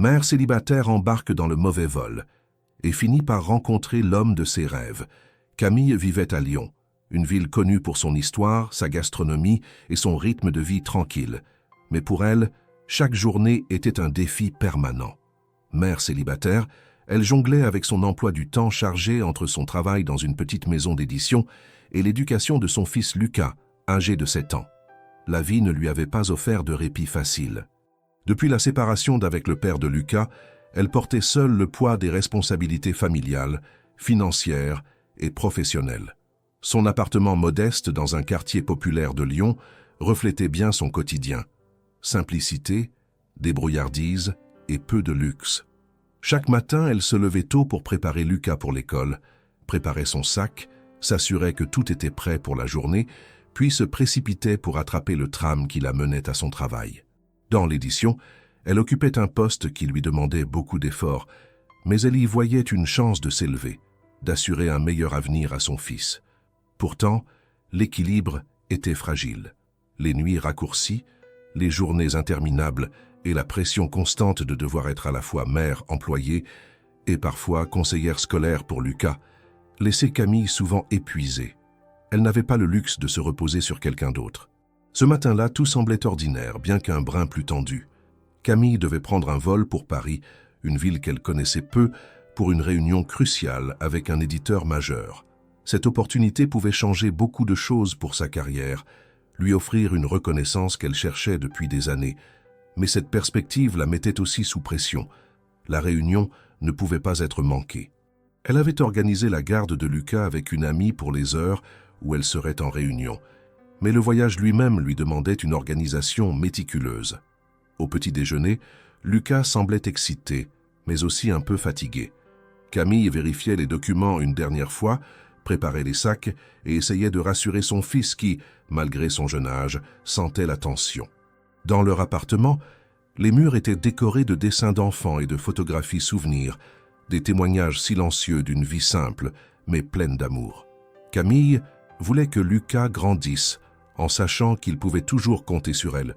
Mère célibataire embarque dans le mauvais vol et finit par rencontrer l'homme de ses rêves. Camille vivait à Lyon, une ville connue pour son histoire, sa gastronomie et son rythme de vie tranquille. Mais pour elle, chaque journée était un défi permanent. Mère célibataire, elle jonglait avec son emploi du temps chargé entre son travail dans une petite maison d'édition et l'éducation de son fils Lucas, âgé de 7 ans. La vie ne lui avait pas offert de répit facile. Depuis la séparation d'avec le père de Lucas, elle portait seule le poids des responsabilités familiales, financières et professionnelles. Son appartement modeste dans un quartier populaire de Lyon reflétait bien son quotidien. Simplicité, débrouillardise et peu de luxe. Chaque matin, elle se levait tôt pour préparer Lucas pour l'école, préparait son sac, s'assurait que tout était prêt pour la journée, puis se précipitait pour attraper le tram qui la menait à son travail. Dans l'édition, elle occupait un poste qui lui demandait beaucoup d'efforts, mais elle y voyait une chance de s'élever, d'assurer un meilleur avenir à son fils. Pourtant, l'équilibre était fragile. Les nuits raccourcies, les journées interminables et la pression constante de devoir être à la fois mère, employée et parfois conseillère scolaire pour Lucas, laissaient Camille souvent épuisée. Elle n'avait pas le luxe de se reposer sur quelqu'un d'autre. Ce matin-là, tout semblait ordinaire, bien qu'un brin plus tendu. Camille devait prendre un vol pour Paris, une ville qu'elle connaissait peu, pour une réunion cruciale avec un éditeur majeur. Cette opportunité pouvait changer beaucoup de choses pour sa carrière, lui offrir une reconnaissance qu'elle cherchait depuis des années. Mais cette perspective la mettait aussi sous pression. La réunion ne pouvait pas être manquée. Elle avait organisé la garde de Lucas avec une amie pour les heures où elle serait en réunion. Mais le voyage lui-même lui demandait une organisation méticuleuse. Au petit déjeuner, Lucas semblait excité, mais aussi un peu fatigué. Camille vérifiait les documents une dernière fois, préparait les sacs et essayait de rassurer son fils qui, malgré son jeune âge, sentait la tension. Dans leur appartement, les murs étaient décorés de dessins d'enfants et de photographies souvenirs, des témoignages silencieux d'une vie simple, mais pleine d'amour. Camille voulait que Lucas grandisse, en sachant qu'il pouvait toujours compter sur elle,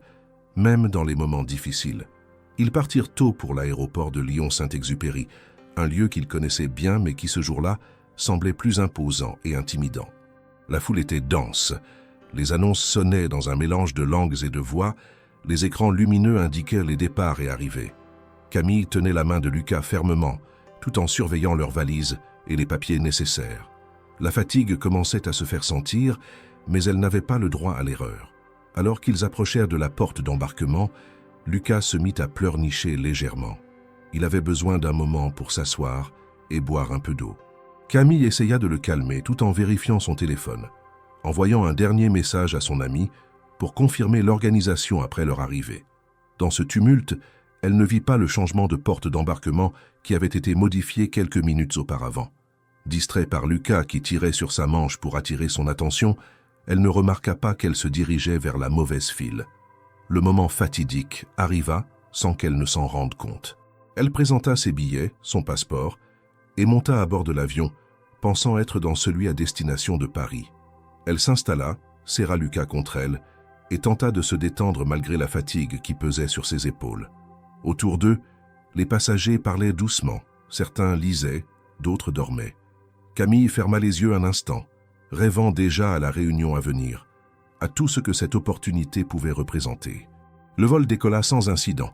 même dans les moments difficiles. Ils partirent tôt pour l'aéroport de Lyon-Saint-Exupéry, un lieu qu'ils connaissaient bien mais qui ce jour-là semblait plus imposant et intimidant. La foule était dense, les annonces sonnaient dans un mélange de langues et de voix, les écrans lumineux indiquaient les départs et arrivées. Camille tenait la main de Lucas fermement, tout en surveillant leurs valises et les papiers nécessaires. La fatigue commençait à se faire sentir, mais elle n'avait pas le droit à l'erreur. Alors qu'ils approchèrent de la porte d'embarquement, Lucas se mit à pleurnicher légèrement. Il avait besoin d'un moment pour s'asseoir et boire un peu d'eau. Camille essaya de le calmer tout en vérifiant son téléphone, envoyant un dernier message à son ami pour confirmer l'organisation après leur arrivée. Dans ce tumulte, elle ne vit pas le changement de porte d'embarquement qui avait été modifié quelques minutes auparavant. Distrait par Lucas qui tirait sur sa manche pour attirer son attention, elle ne remarqua pas qu'elle se dirigeait vers la mauvaise file. Le moment fatidique arriva sans qu'elle ne s'en rende compte. Elle présenta ses billets, son passeport, et monta à bord de l'avion, pensant être dans celui à destination de Paris. Elle s'installa, serra Lucas contre elle, et tenta de se détendre malgré la fatigue qui pesait sur ses épaules. Autour d'eux, les passagers parlaient doucement, certains lisaient, d'autres dormaient. Camille ferma les yeux un instant, rêvant déjà à la réunion à venir, à tout ce que cette opportunité pouvait représenter. Le vol décolla sans incident.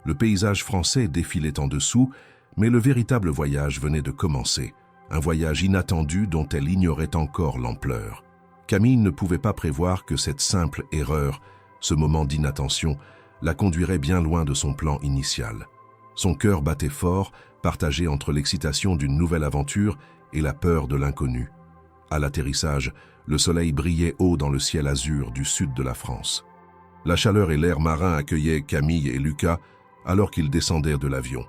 Le paysage français défilait en dessous, mais le véritable voyage venait de commencer, un voyage inattendu dont elle ignorait encore l'ampleur. Camille ne pouvait pas prévoir que cette simple erreur, ce moment d'inattention, la conduirait bien loin de son plan initial. Son cœur battait fort, partagé entre l'excitation d'une nouvelle aventure et la peur de l'inconnu. À l'atterrissage, le soleil brillait haut dans le ciel azur du sud de la France. La chaleur et l'air marin accueillaient Camille et Lucas alors qu'ils descendaient de l'avion.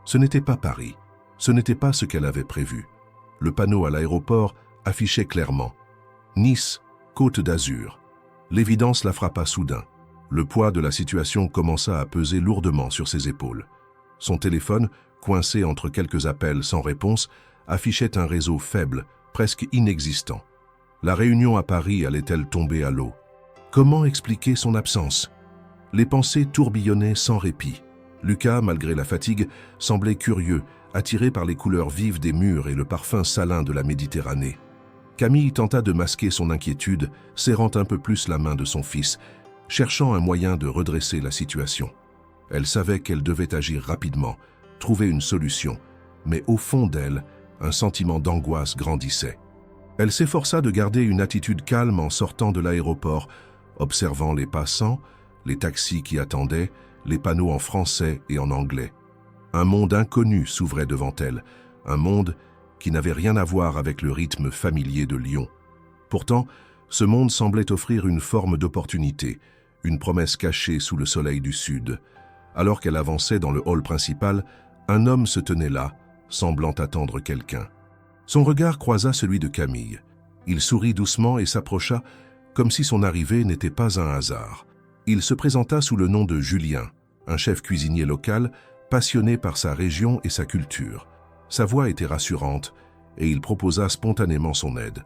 Ce n'était pas Paris, ce n'était pas ce qu'elle avait prévu. Le panneau à l'aéroport affichait clairement « Nice, Côte d'Azur ». L'évidence la frappa soudain. Le poids de la situation commença à peser lourdement sur ses épaules. Son téléphone, coincé entre quelques appels sans réponse, affichait un réseau faible, presque inexistant. La réunion à Paris allait-elle tomber à l'eau? Comment expliquer son absence? Les pensées tourbillonnaient sans répit. Lucas, malgré la fatigue, semblait curieux, attiré par les couleurs vives des murs et le parfum salin de la Méditerranée. Camille tenta de masquer son inquiétude, serrant un peu plus la main de son fils, cherchant un moyen de redresser la situation. Elle savait qu'elle devait agir rapidement, trouver une solution, mais au fond d'elle, un sentiment d'angoisse grandissait. Elle s'efforça de garder une attitude calme en sortant de l'aéroport, observant les passants, les taxis qui attendaient, les panneaux en français et en anglais. Un monde inconnu s'ouvrait devant elle, un monde qui n'avait rien à voir avec le rythme familier de Lyon. Pourtant, ce monde semblait offrir une forme d'opportunité, une promesse cachée sous le soleil du sud. Alors qu'elle avançait dans le hall principal, un homme se tenait là, semblant attendre quelqu'un. Son regard croisa celui de Camille. Il sourit doucement et s'approcha, comme si son arrivée n'était pas un hasard. Il se présenta sous le nom de Julien, un chef cuisinier local, passionné par sa région et sa culture. Sa voix était rassurante, et il proposa spontanément son aide.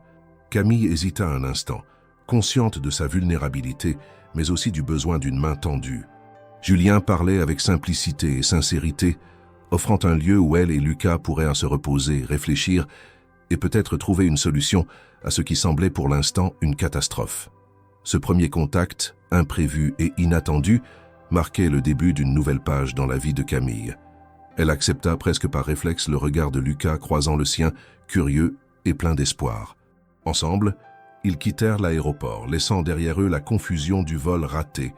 Camille hésita un instant, consciente de sa vulnérabilité, mais aussi du besoin d'une main tendue. Julien parlait avec simplicité et sincérité, offrant un lieu où elle et Lucas pourraient se reposer, réfléchir et peut-être trouver une solution à ce qui semblait pour l'instant une catastrophe. Ce premier contact, imprévu et inattendu, marquait le début d'une nouvelle page dans la vie de Camille. Elle accepta presque par réflexe le regard de Lucas croisant le sien, curieux et plein d'espoir. Ensemble, ils quittèrent l'aéroport, laissant derrière eux la confusion du vol raté,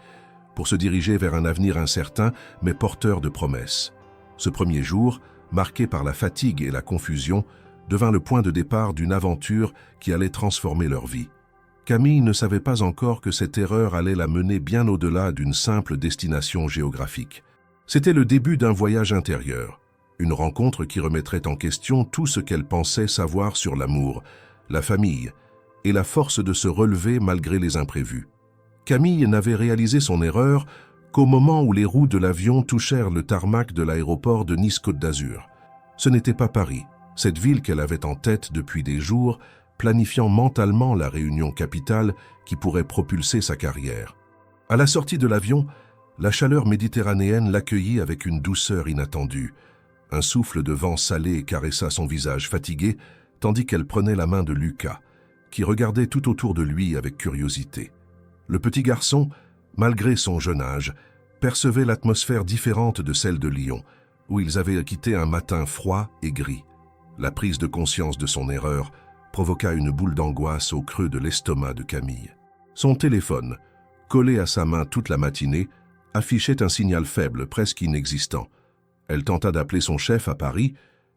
pour se diriger vers un avenir incertain mais porteur de promesses. Ce premier jour, marqué par la fatigue et la confusion, devint le point de départ d'une aventure qui allait transformer leur vie. Camille ne savait pas encore que cette erreur allait la mener bien au-delà d'une simple destination géographique. C'était le début d'un voyage intérieur, une rencontre qui remettrait en question tout ce qu'elle pensait savoir sur l'amour, la famille et la force de se relever malgré les imprévus. Camille n'avait réalisé son erreur qu'au moment où les roues de l'avion touchèrent le tarmac de l'aéroport de Nice-Côte d'Azur. Ce n'était pas Paris, cette ville qu'elle avait en tête depuis des jours, planifiant mentalement la réunion capitale qui pourrait propulser sa carrière. À la sortie de l'avion, la chaleur méditerranéenne l'accueillit avec une douceur inattendue. Un souffle de vent salé caressa son visage fatigué, tandis qu'elle prenait la main de Lucas, qui regardait tout autour de lui avec curiosité. Le petit garçon, malgré son jeune âge, percevait l'atmosphère différente de celle de Lyon, où ils avaient quitté un matin froid et gris. La prise de conscience de son erreur provoqua une boule d'angoisse au creux de l'estomac de Camille. Son téléphone, collé à sa main toute la matinée, affichait un signal faible, presque inexistant. Elle tenta d'appeler son chef à Paris,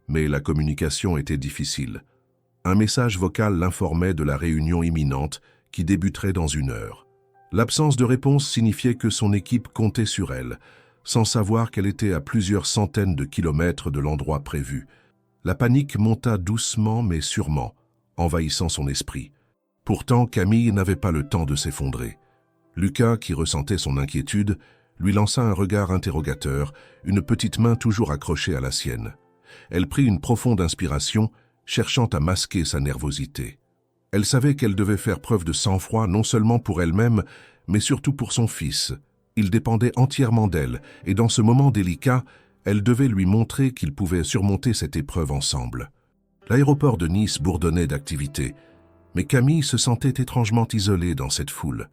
mais la communication était difficile. Un message vocal l'informait de la réunion imminente qui débuterait dans 1 heure. L'absence de réponse signifiait que son équipe comptait sur elle, sans savoir qu'elle était à plusieurs centaines de kilomètres de l'endroit prévu. La panique monta doucement mais sûrement, envahissant son esprit. Pourtant, Camille n'avait pas le temps de s'effondrer. Lucas, qui ressentait son inquiétude, lui lança un regard interrogateur, une petite main toujours accrochée à la sienne. Elle prit une profonde inspiration, cherchant à masquer sa nervosité. Elle savait qu'elle devait faire preuve de sang-froid non seulement pour elle-même, mais surtout pour son fils. Il dépendait entièrement d'elle, et dans ce moment délicat, elle devait lui montrer qu'ils pouvaient surmonter cette épreuve ensemble. L'aéroport de Nice bourdonnait d'activité, mais Camille se sentait étrangement isolée dans cette foule.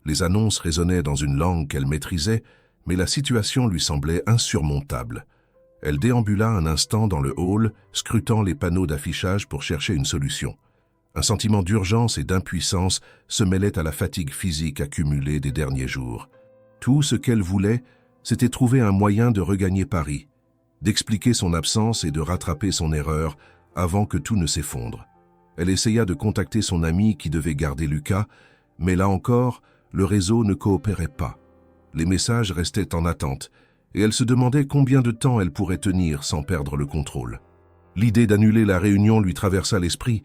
Les annonces résonnaient dans une langue qu'elle maîtrisait, mais la situation lui semblait insurmontable. Elle déambula un instant dans le hall, scrutant les panneaux d'affichage pour chercher une solution. Un sentiment d'urgence et d'impuissance se mêlait à la fatigue physique accumulée des derniers jours. Tout ce qu'elle voulait, c'était trouver un moyen de regagner Paris, d'expliquer son absence et de rattraper son erreur avant que tout ne s'effondre. Elle essaya de contacter son ami qui devait garder Lucas, mais là encore, le réseau ne coopérait pas. Les messages restaient en attente, et elle se demandait combien de temps elle pourrait tenir sans perdre le contrôle. L'idée d'annuler la réunion lui traversa l'esprit,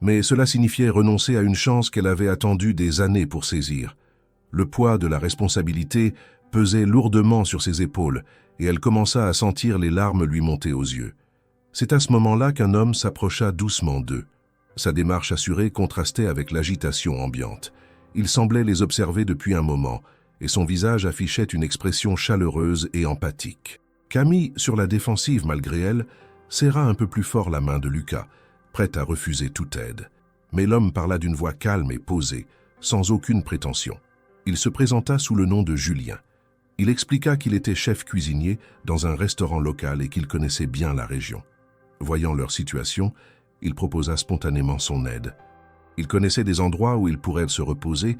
mais cela signifiait renoncer à une chance qu'elle avait attendue des années pour saisir. Le poids de la responsabilité pesait lourdement sur ses épaules, et elle commença à sentir les larmes lui monter aux yeux. C'est à ce moment-là qu'un homme s'approcha doucement d'eux. Sa démarche assurée contrastait avec l'agitation ambiante. Il semblait les observer depuis un moment, et son visage affichait une expression chaleureuse et empathique. Camille, sur la défensive malgré elle, serra un peu plus fort la main de Lucas, prête à refuser toute aide. Mais l'homme parla d'une voix calme et posée, sans aucune prétention. Il se présenta sous le nom de Julien. Il expliqua qu'il était chef cuisinier dans un restaurant local et qu'il connaissait bien la région. Voyant leur situation, il proposa spontanément son aide. Il connaissait des endroits où ils pourraient se reposer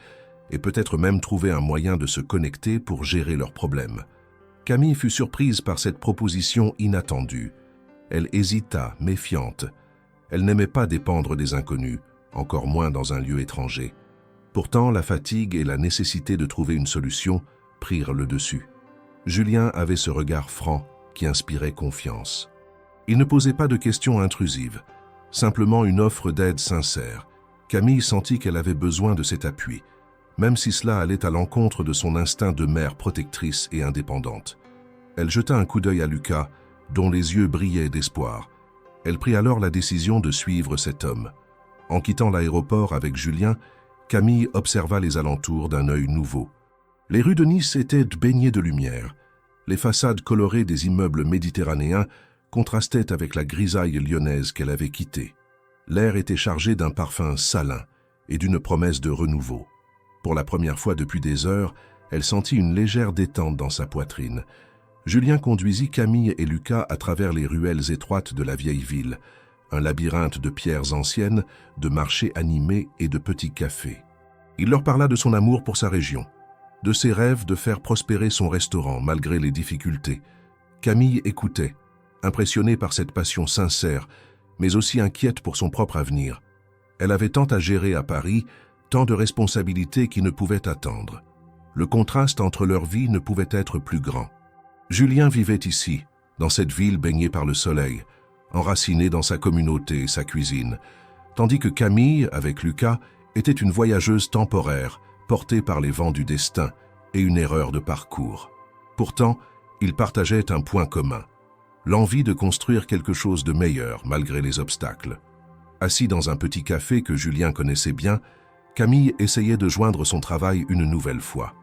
et peut-être même trouver un moyen de se connecter pour gérer leurs problèmes. Camille fut surprise par cette proposition inattendue. Elle hésita, méfiante. Elle n'aimait pas dépendre des inconnus, encore moins dans un lieu étranger. Pourtant, la fatigue et la nécessité de trouver une solution prirent le dessus. Julien avait ce regard franc qui inspirait confiance. Il ne posait pas de questions intrusives, simplement une offre d'aide sincère. Camille sentit qu'elle avait besoin de cet appui, même si cela allait à l'encontre de son instinct de mère protectrice et indépendante. Elle jeta un coup d'œil à Lucas, dont les yeux brillaient d'espoir. Elle prit alors la décision de suivre cet homme. En quittant l'aéroport avec Julien, Camille observa les alentours d'un œil nouveau. Les rues de Nice étaient baignées de lumière. Les façades colorées des immeubles méditerranéens contrastaient avec la grisaille lyonnaise qu'elle avait quittée. L'air était chargé d'un parfum salin et d'une promesse de renouveau. Pour la première fois depuis des heures, elle sentit une légère détente dans sa poitrine. Julien conduisit Camille et Lucas à travers les ruelles étroites de la vieille ville, un labyrinthe de pierres anciennes, de marchés animés et de petits cafés. Il leur parla de son amour pour sa région, de ses rêves de faire prospérer son restaurant malgré les difficultés. Camille écoutait, impressionnée par cette passion sincère, mais aussi inquiète pour son propre avenir. Elle avait tant à gérer à Paris, tant de responsabilités qui ne pouvaient attendre. Le contraste entre leurs vies ne pouvait être plus grand. Julien vivait ici, dans cette ville baignée par le soleil, enraciné dans sa communauté et sa cuisine, tandis que Camille, avec Lucas, était une voyageuse temporaire, portée par les vents du destin et une erreur de parcours. Pourtant, ils partageaient un point commun, l'envie de construire quelque chose de meilleur malgré les obstacles. Assis dans un petit café que Julien connaissait bien, Camille essayait de joindre son travail une nouvelle fois.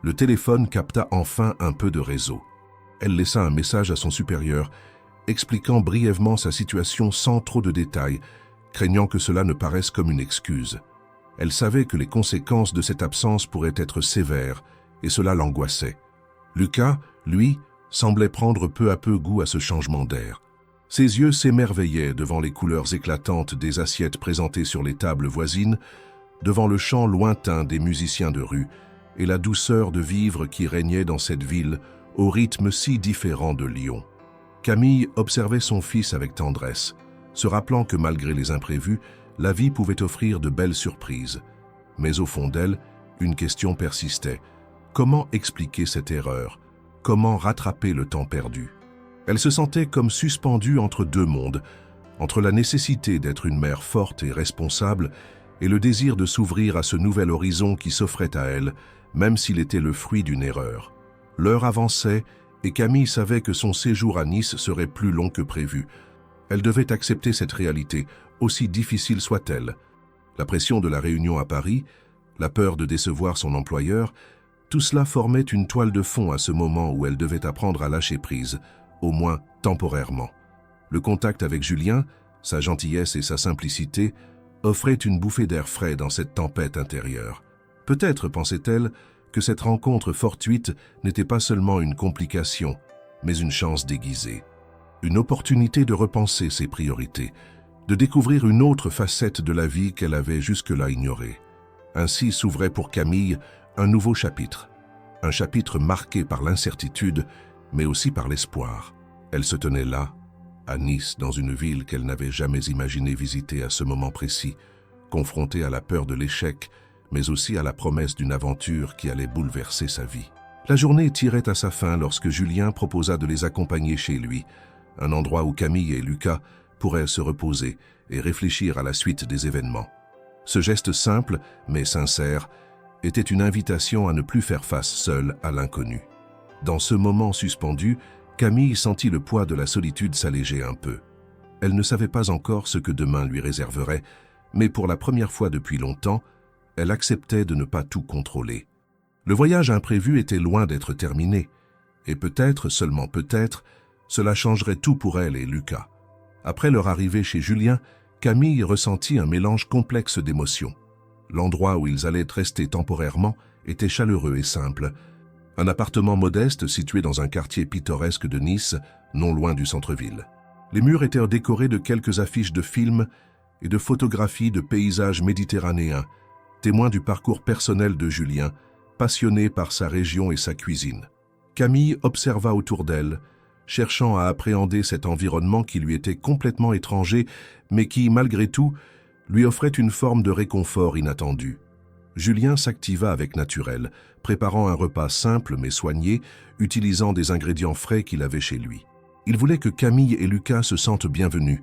Le téléphone capta enfin un peu de réseau. Elle laissa un message à son supérieur, expliquant brièvement sa situation sans trop de détails, craignant que cela ne paraisse comme une excuse. Elle savait que les conséquences de cette absence pourraient être sévères, et cela l'angoissait. Lucas, lui, semblait prendre peu à peu goût à ce changement d'air. Ses yeux s'émerveillaient devant les couleurs éclatantes des assiettes présentées sur les tables voisines, devant le chant lointain des musiciens de rue et la douceur de vivre qui régnait dans cette ville au rythme si différent de Lyon. Camille observait son fils avec tendresse, se rappelant que malgré les imprévus, la vie pouvait offrir de belles surprises. Mais au fond d'elle, une question persistait. Comment expliquer cette erreur? Comment rattraper le temps perdu? Elle se sentait comme suspendue entre deux mondes, entre la nécessité d'être une mère forte et responsable et le désir de s'ouvrir à ce nouvel horizon qui s'offrait à elle, même s'il était le fruit d'une erreur. L'heure avançait et Camille savait que son séjour à Nice serait plus long que prévu. Elle devait accepter cette réalité, aussi difficile soit-elle. La pression de la réunion à Paris, la peur de décevoir son employeur, tout cela formait une toile de fond à ce moment où elle devait apprendre à lâcher prise, au moins temporairement. Le contact avec Julien, sa gentillesse et sa simplicité, offraient une bouffée d'air frais dans cette tempête intérieure. Peut-être, pensait-elle, que cette rencontre fortuite n'était pas seulement une complication, mais une chance déguisée. Une opportunité de repenser ses priorités, de découvrir une autre facette de la vie qu'elle avait jusque-là ignorée. Ainsi s'ouvrait pour Camille un nouveau chapitre, un chapitre marqué par l'incertitude, mais aussi par l'espoir. Elle se tenait là, à Nice, dans une ville qu'elle n'avait jamais imaginé visiter à ce moment précis, confrontée à la peur de l'échec, mais aussi à la promesse d'une aventure qui allait bouleverser sa vie. La journée tirait à sa fin lorsque Julien proposa de les accompagner chez lui, un endroit où Camille et Lucas pourraient se reposer et réfléchir à la suite des événements. Ce geste simple, mais sincère, était une invitation à ne plus faire face seule à l'inconnu. Dans ce moment suspendu, Camille sentit le poids de la solitude s'alléger un peu. Elle ne savait pas encore ce que demain lui réserverait, mais pour la première fois depuis longtemps, elle acceptait de ne pas tout contrôler. Le voyage imprévu était loin d'être terminé, et peut-être, seulement peut-être, cela changerait tout pour elle et Lucas. Après leur arrivée chez Julien, Camille ressentit un mélange complexe d'émotions. L'endroit où ils allaient rester temporairement était chaleureux et simple. Un appartement modeste situé dans un quartier pittoresque de Nice, non loin du centre-ville. Les murs étaient décorés de quelques affiches de films et de photographies de paysages méditerranéens, témoins du parcours personnel de Julien, passionné par sa région et sa cuisine. Camille observa autour d'elle, cherchant à appréhender cet environnement qui lui était complètement étranger, mais qui, malgré tout, lui offrait une forme de réconfort inattendu. Julien s'activa avec naturel, préparant un repas simple mais soigné, utilisant des ingrédients frais qu'il avait chez lui. Il voulait que Camille et Lucas se sentent bienvenus,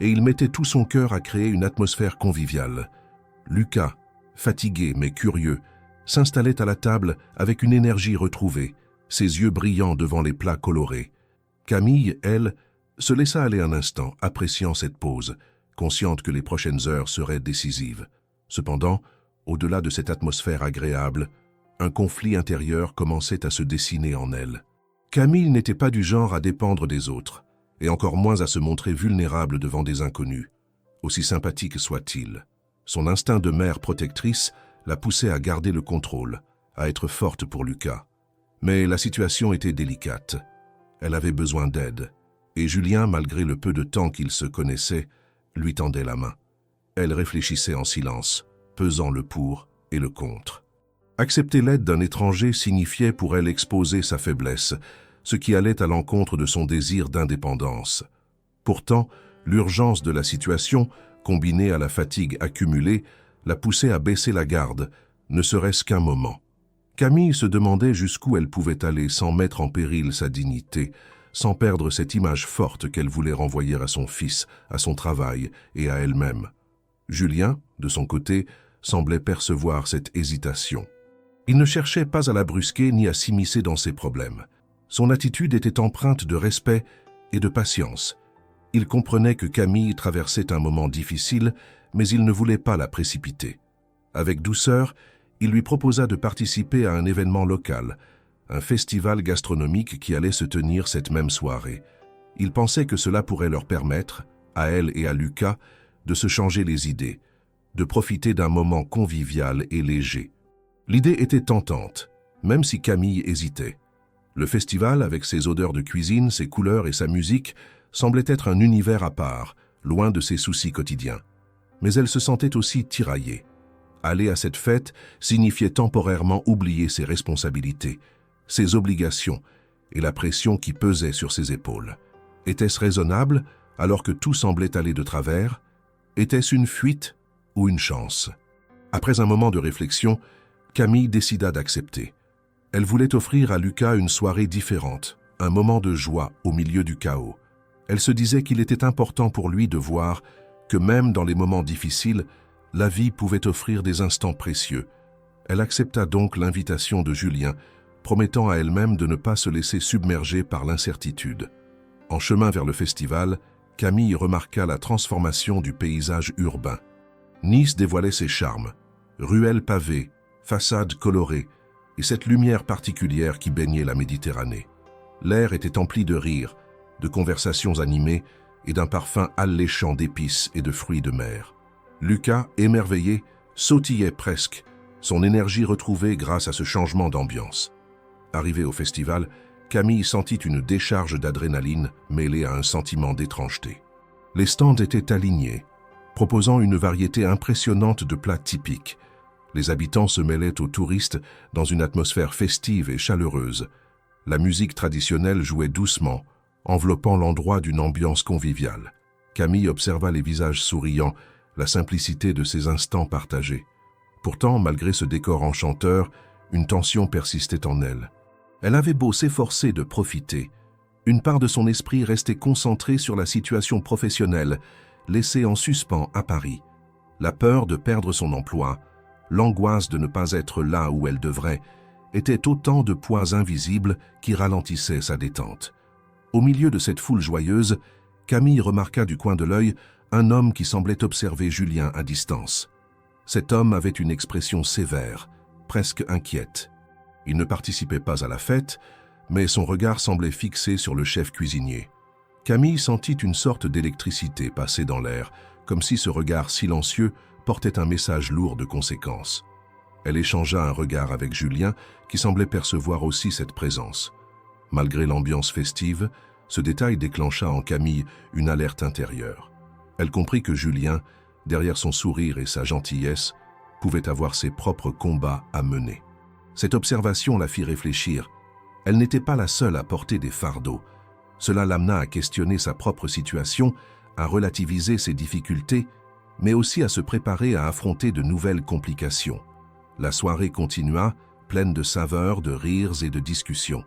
et il mettait tout son cœur à créer une atmosphère conviviale. Lucas, fatigué mais curieux, s'installait à la table avec une énergie retrouvée, ses yeux brillants devant les plats colorés. Camille, elle, se laissa aller un instant, appréciant cette pause, consciente que les prochaines heures seraient décisives. Cependant, au-delà de cette atmosphère agréable, un conflit intérieur commençait à se dessiner en elle. Camille n'était pas du genre à dépendre des autres, et encore moins à se montrer vulnérable devant des inconnus, aussi sympathique soit-il. Son instinct de mère protectrice la poussait à garder le contrôle, à être forte pour Lucas. Mais la situation était délicate. Elle avait besoin d'aide, et Julien, malgré le peu de temps qu'ils se connaissaient, lui tendait la main. Elle réfléchissait en silence, pesant le pour et le contre. Accepter l'aide d'un étranger signifiait pour elle exposer sa faiblesse, ce qui allait à l'encontre de son désir d'indépendance. Pourtant, l'urgence de la situation, combinée à la fatigue accumulée, la poussait à baisser la garde, ne serait-ce qu'un moment. Camille se demandait jusqu'où elle pouvait aller sans mettre en péril sa dignité, sans perdre cette image forte qu'elle voulait renvoyer à son fils, à son travail et à elle-même. Julien, de son côté, semblait percevoir cette hésitation. Il ne cherchait pas à la brusquer ni à s'immiscer dans ses problèmes. Son attitude était empreinte de respect et de patience. Il comprenait que Camille traversait un moment difficile, mais il ne voulait pas la précipiter. Avec douceur, il lui proposa de participer à un événement local, un festival gastronomique qui allait se tenir cette même soirée. Il pensait que cela pourrait leur permettre, à elle et à Lucas, de se changer les idées, de profiter d'un moment convivial et léger. L'idée était tentante, même si Camille hésitait. Le festival, avec ses odeurs de cuisine, ses couleurs et sa musique, semblait être un univers à part, loin de ses soucis quotidiens. Mais elle se sentait aussi tiraillée. Aller à cette fête signifiait temporairement oublier ses responsabilités, ses obligations et la pression qui pesait sur ses épaules. Était-ce raisonnable alors que tout semblait aller de travers? Était-ce une fuite ou une chance? Après un moment de réflexion, Camille décida d'accepter. Elle voulait offrir à Lucas une soirée différente, un moment de joie au milieu du chaos. Elle se disait qu'il était important pour lui de voir que même dans les moments difficiles, la vie pouvait offrir des instants précieux. Elle accepta donc l'invitation de Julien, promettant à elle-même de ne pas se laisser submerger par l'incertitude. En chemin vers le festival, Camille remarqua la transformation du paysage urbain. Nice dévoilait ses charmes, ruelles pavées, façades colorées, et cette lumière particulière qui baignait la Méditerranée. L'air était empli de rires, de conversations animées et d'un parfum alléchant d'épices et de fruits de mer. Lucas, émerveillé, sautillait presque, son énergie retrouvée grâce à ce changement d'ambiance. Arrivée au festival, Camille sentit une décharge d'adrénaline mêlée à un sentiment d'étrangeté. Les stands étaient alignés, proposant une variété impressionnante de plats typiques. Les habitants se mêlaient aux touristes dans une atmosphère festive et chaleureuse. La musique traditionnelle jouait doucement, enveloppant l'endroit d'une ambiance conviviale. Camille observa les visages souriants, la simplicité de ces instants partagés. Pourtant, malgré ce décor enchanteur, une tension persistait en elle. Elle avait beau s'efforcer de profiter, une part de son esprit restait concentrée sur la situation professionnelle, laissée en suspens à Paris. La peur de perdre son emploi, l'angoisse de ne pas être là où elle devrait, étaient autant de poids invisibles qui ralentissaient sa détente. Au milieu de cette foule joyeuse, Camille remarqua du coin de l'œil un homme qui semblait observer Julien à distance. Cet homme avait une expression sévère, presque inquiète. Il ne participait pas à la fête, mais son regard semblait fixé sur le chef cuisinier. Camille sentit une sorte d'électricité passer dans l'air, comme si ce regard silencieux portait un message lourd de conséquences. Elle échangea un regard avec Julien, qui semblait percevoir aussi cette présence. Malgré l'ambiance festive, ce détail déclencha en Camille une alerte intérieure. Elle comprit que Julien, derrière son sourire et sa gentillesse, pouvait avoir ses propres combats à mener. Cette observation la fit réfléchir. Elle n'était pas la seule à porter des fardeaux. Cela l'amena à questionner sa propre situation, à relativiser ses difficultés, mais aussi à se préparer à affronter de nouvelles complications. La soirée continua, pleine de saveurs, de rires et de discussions.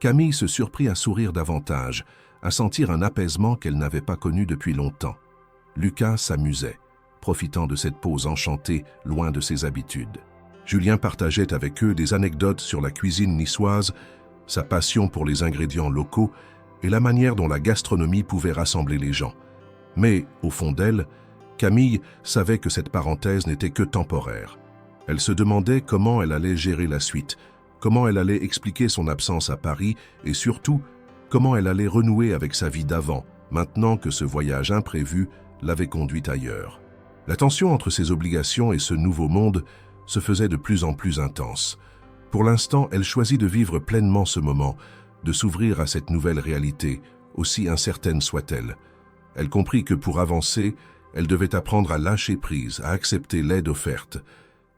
Camille se surprit à sourire davantage, à sentir un apaisement qu'elle n'avait pas connu depuis longtemps. Lucas s'amusait, profitant de cette pause enchantée, loin de ses habitudes. Julien partageait avec eux des anecdotes sur la cuisine niçoise, sa passion pour les ingrédients locaux et la manière dont la gastronomie pouvait rassembler les gens. Mais, au fond d'elle, Camille savait que cette parenthèse n'était que temporaire. Elle se demandait comment elle allait gérer la suite, comment elle allait expliquer son absence à Paris et surtout, comment elle allait renouer avec sa vie d'avant, maintenant que ce voyage imprévu l'avait conduite ailleurs. La tension entre ses obligations et ce nouveau monde se faisait de plus en plus intense. Pour l'instant, elle choisit de vivre pleinement ce moment, de s'ouvrir à cette nouvelle réalité, aussi incertaine soit-elle. Elle comprit que pour avancer, elle devait apprendre à lâcher prise, à accepter l'aide offerte,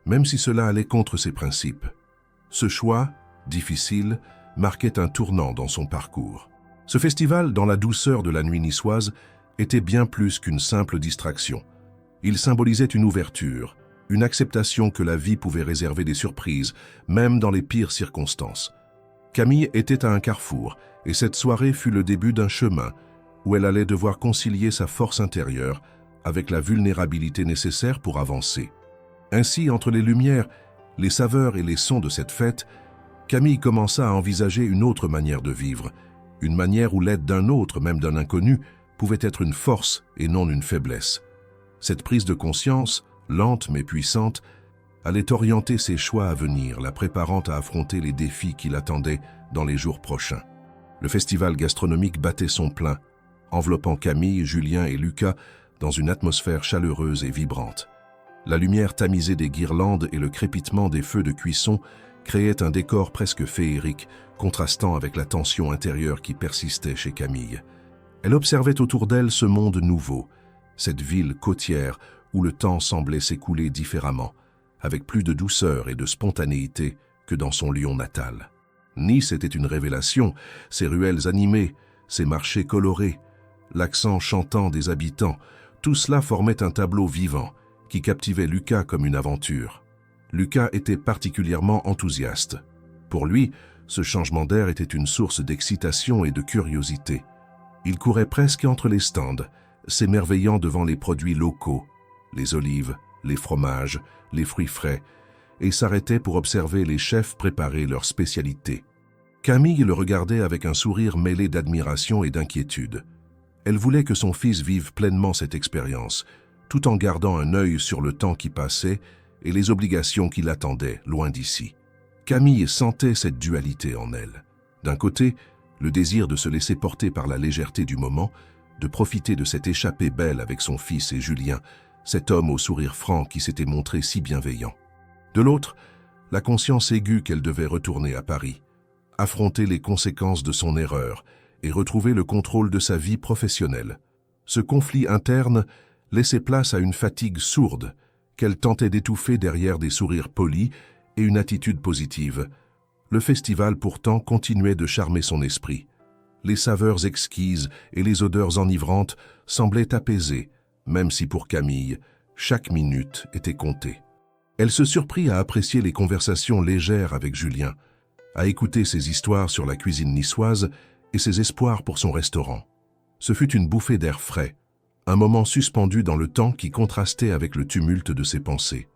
même si cela allait contre ses principes. Ce choix, difficile, marquait un tournant dans son parcours. Ce festival, dans la douceur de la nuit niçoise, était bien plus qu'une simple distraction. Il symbolisait une ouverture, une acceptation que la vie pouvait réserver des surprises, même dans les pires circonstances. Camille était à un carrefour, et cette soirée fut le début d'un chemin où elle allait devoir concilier sa force intérieure avec la vulnérabilité nécessaire pour avancer. Ainsi, entre les lumières, les saveurs et les sons de cette fête, Camille commença à envisager une autre manière de vivre, une manière où l'aide d'un autre, même d'un inconnu, pouvait être une force et non une faiblesse. Cette prise de conscience, lente mais puissante, allait orienter ses choix à venir, la préparant à affronter les défis qui l'attendaient dans les jours prochains. Le festival gastronomique battait son plein, enveloppant Camille, Julien et Lucas dans une atmosphère chaleureuse et vibrante. La lumière tamisée des guirlandes et le crépitement des feux de cuisson créaient un décor presque féerique, contrastant avec la tension intérieure qui persistait chez Camille. Elle observait autour d'elle ce monde nouveau, cette ville côtière où le temps semblait s'écouler différemment, avec plus de douceur et de spontanéité que dans son Lyon natal. Nice était une révélation, ses ruelles animées, ses marchés colorés, l'accent chantant des habitants, tout cela formait un tableau vivant qui captivait Lucas comme une aventure. Lucas était particulièrement enthousiaste. Pour lui, ce changement d'air était une source d'excitation et de curiosité. Il courait presque entre les stands, s'émerveillant devant les produits locaux, les olives, les fromages, les fruits frais, et s'arrêtait pour observer les chefs préparer leurs spécialités. Camille le regardait avec un sourire mêlé d'admiration et d'inquiétude. Elle voulait que son fils vive pleinement cette expérience, tout en gardant un œil sur le temps qui passait et les obligations qui l'attendaient loin d'ici. Camille sentait cette dualité en elle. D'un côté, le désir de se laisser porter par la légèreté du moment, de profiter de cette échappée belle avec son fils et Julien, cet homme au sourire franc qui s'était montré si bienveillant. De l'autre, la conscience aiguë qu'elle devait retourner à Paris, affronter les conséquences de son erreur et retrouver le contrôle de sa vie professionnelle. Ce conflit interne laissait place à une fatigue sourde qu'elle tentait d'étouffer derrière des sourires polis et une attitude positive. Le festival pourtant continuait de charmer son esprit. Les saveurs exquises et les odeurs enivrantes semblaient apaisées, même si pour Camille, chaque minute était comptée. Elle se surprit à apprécier les conversations légères avec Julien, à écouter ses histoires sur la cuisine niçoise et ses espoirs pour son restaurant. Ce fut une bouffée d'air frais, un moment suspendu dans le temps qui contrastait avec le tumulte de ses pensées.